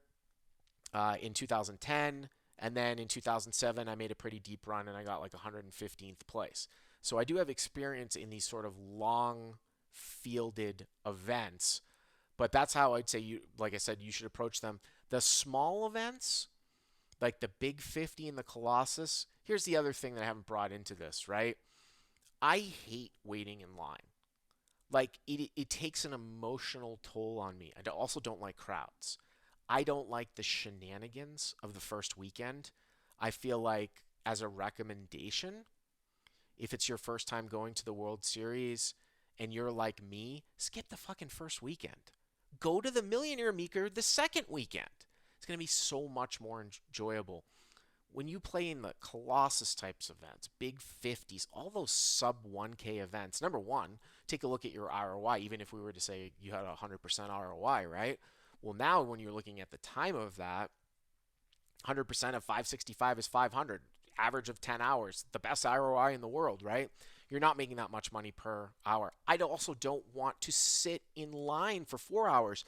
in 2010, and then in 2007 I made a pretty deep run and I got like 115th place. So I do have experience in these sort of long fielded events, but that's how I'd say like I said, you should approach them. The small events, like the Big 50 and the Colossus, here's the other thing that I haven't brought into this, right? I hate waiting in line. Like it takes an emotional toll on me. I also don't like crowds. I don't like the shenanigans of the first weekend. I feel like, as a recommendation, if it's your first time going to the World Series and you're like me, skip the fucking first weekend. Go to the Millionaire Maker the second weekend. It's going to be so much more enjoyable. When you play in the Colossus types events, big 50s, all those sub 1K events, number one, take a look at your ROI, even if we were to say you had 100% ROI, right? Well, now when you're looking at the time of that, 100% of 565 is 500, average of 10 hours, the best ROI in the world, right? You're not making that much money per hour. I also don't want to sit in line for 4 hours.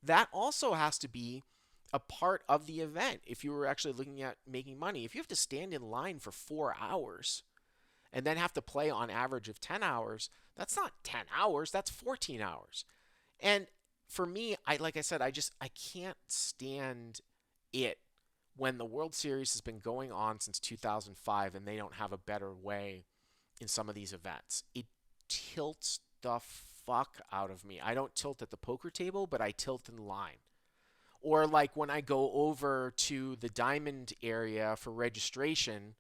That also has to be a part of the event. If you were actually looking at making money, if you have to stand in line for 4 hours and then have to play on average of 10 hours, that's not 10 hours, that's 14 hours. And for me, like I said, I can't stand it when the World Series has been going on since 2005 and they don't have a better way in some of these events. It tilts the fuck out of me. I don't tilt at the poker table, but I tilt in line. Or like when I go over to the diamond area for registration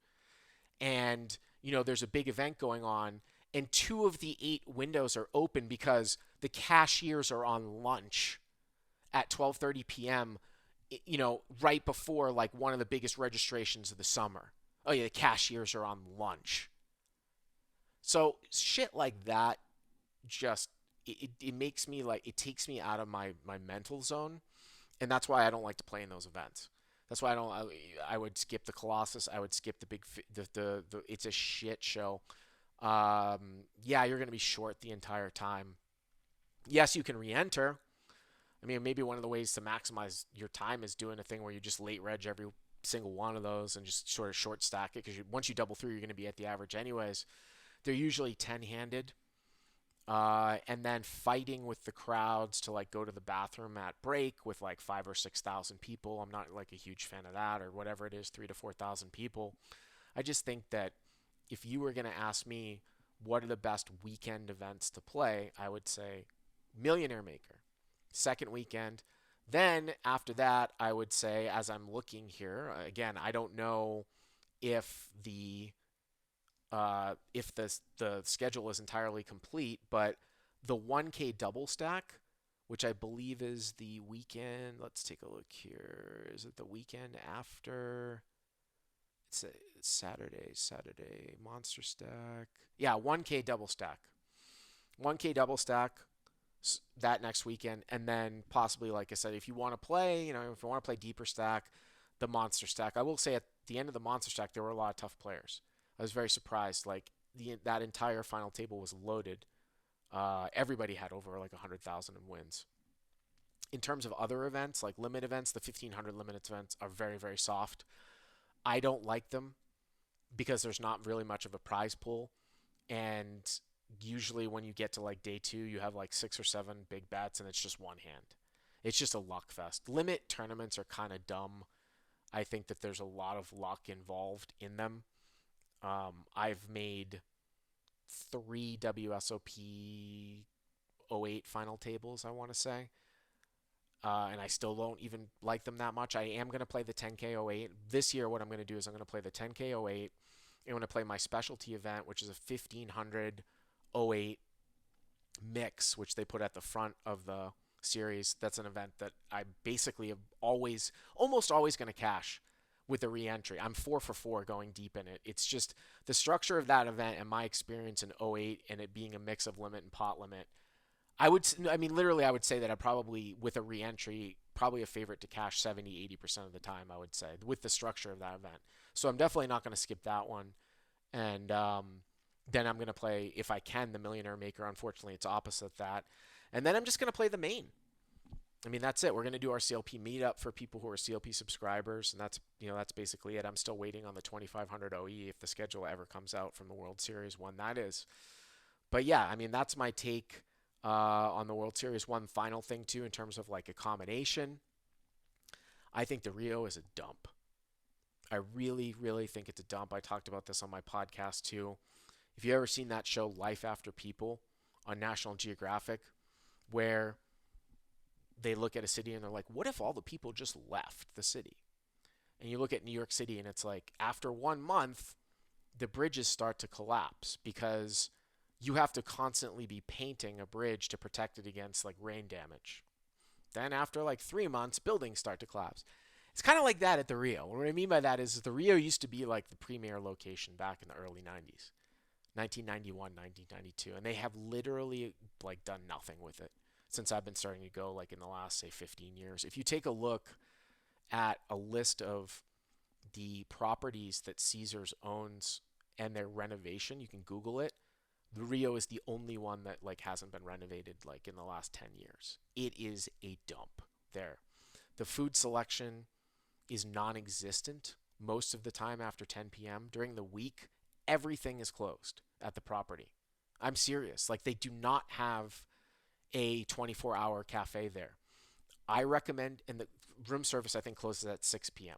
and there's a big event going on and 2 of the 8 windows are open because the cashiers are on lunch at 12:30 p.m., right before like one of the biggest registrations of the summer. Oh yeah, the cashiers are on lunch. So shit like that just it makes me like, it takes me out of my mental zone, and that's why I don't like to play in those events. That's why I would skip the Colossus. I would skip the big the it's a shit show. Yeah, you're gonna be short the entire time. Yes, you can re-enter. I mean, maybe one of the ways to maximize your time is doing a thing where you just late reg every single one of those and just sort of short stack it, because once you double through, you're going to be at the average anyways. They're usually 10-handed. And then fighting with the crowds to like go to the bathroom at break with like 5 or 6,000 people. I'm not like a huge fan of that, or whatever it is, 3 to 4,000 people. I just think that if you were going to ask me what are the best weekend events to play, I would say Millionaire Maker, second weekend. Then after that, I would say, as I'm looking here, again, I don't know if the schedule is entirely complete, but the 1K double stack, which I believe is the weekend. Let's take a look here. Is it the weekend after? It's Saturday monster stack. Yeah, 1K double stack. 1K double stack that next weekend, and then possibly, like I said, if you want to play, if you want to play deeper stack, the monster stack. I will say at the end of the monster stack, there were a lot of tough players. I was very surprised. Like that entire final table was loaded. Everybody had over like 100,000 in wins. In terms of other events, like limit events, the 1,500 limit events are very, very soft. I don't like them because there's not really much of a prize pool, and usually when you get to like day 2, you have like 6 or 7 big bets and it's just one hand. It's just a luck fest. Limit tournaments are kind of dumb. I think that there's a lot of luck involved in them. I've made 3 WSOP 08 final tables, I want to say. and I still don't even like them that much. I am going to play the 10K08. This year, what I'm going to do is I'm going to play the 10K08. I'm going to play my specialty event, which is a 1500 08 mix, which they put at the front of the series. That's an event that I basically have almost always going to cash with a re-entry. I'm 4 for 4 going deep in it. It's just the structure of that event and my experience in '08 and it being a mix of limit and pot limit. I mean, literally, I would say that I probably, with a re-entry, probably a favorite to cash 70-80% of the time, I would say, with the structure of that event. So I'm definitely not going to skip that one. And then I'm going to play, if I can, the Millionaire Maker. Unfortunately, it's opposite that. And then I'm just going to play the main. I mean, that's it. We're going to do our CLP meetup for people who are CLP subscribers, and that's basically it. I'm still waiting on the 2500 OE if the schedule ever comes out from the World Series one. That is. But yeah, I mean, that's my take on the World Series. One final thing too, in terms of like accommodation, I think the Rio is a dump. I really, really think it's a dump. I talked about this on my podcast too. If you ever seen that show Life After People on National Geographic, where they look at a city and they're like, what if all the people just left the city? And you look at New York City and it's like, after 1 month, the bridges start to collapse because you have to constantly be painting a bridge to protect it against like rain damage. Then after like 3 months, buildings start to collapse. It's kind of like that at the Rio. What I mean by that is the Rio used to be like the premier location back in the early 90s, 1991, 1992, and they have literally like done nothing with it since I've been starting to go like in the last say 15 years. If you take a look at a list of the properties that Caesars owns and their renovation, you can Google it. The Rio is the only one that like hasn't been renovated like in the last 10 years. It is a dump there. The food selection is non-existent most of the time after 10 p.m. During the week, everything is closed at the property. I'm serious. Like they do not have a 24-hour cafe there. I recommend, and the room service I think closes at 6 p.m.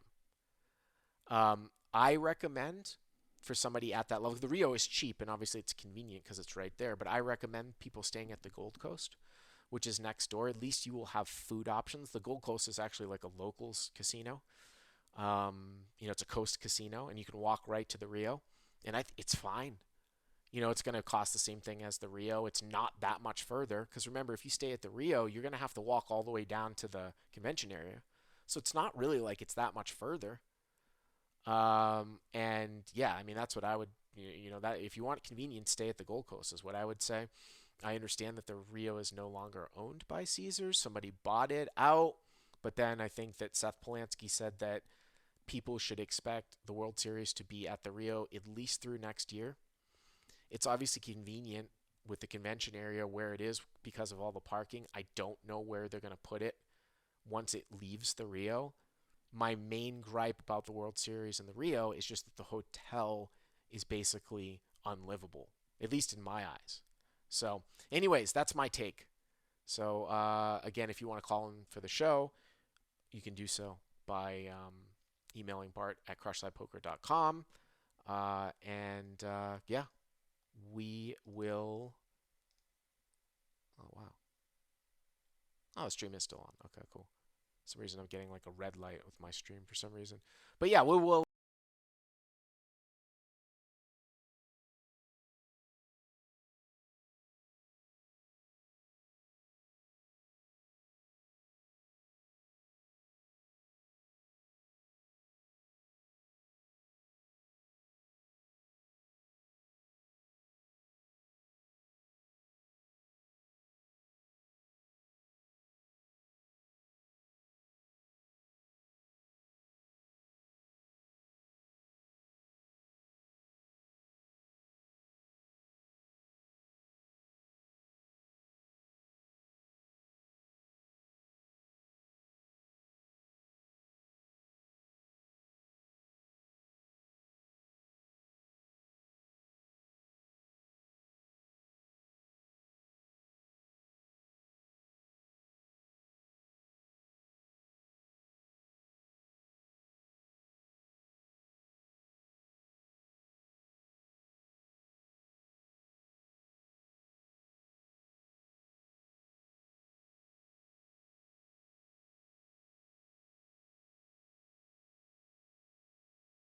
I recommend for somebody at that level. The Rio is cheap and obviously it's convenient because it's right there, but I recommend people staying at the Gold Coast, which is next door. At least you will have food options. The Gold Coast is actually like a locals casino. It's a coast casino and you can walk right to the Rio and it's fine. It's going to cost the same thing as the Rio. It's not that much further because remember, if you stay at the Rio, you're going to have to walk all the way down to the convention area. So it's not really like it's that much further. And yeah, I mean, that's what I would, that if you want convenience, stay at the Gold Coast is what I would say. I understand that the Rio is no longer owned by Caesars. Somebody bought it out. But then I think that Seth Polanski said that people should expect the World Series to be at the Rio at least through next year. It's obviously convenient with the convention area where it is because of all the parking. I don't know where they're going to put it once it leaves the Rio. My main gripe about the World Series and the Rio is just that the hotel is basically unlivable, at least in my eyes. So, anyways, that's my take. So, again, if you want to call in for the show, you can do so by emailing Bart at crushsidepoker.com. Yeah, we will. Oh, wow. Oh, the stream is still on. Okay, cool. For some reason I'm getting like a red light with my stream for some reason. But yeah, we'll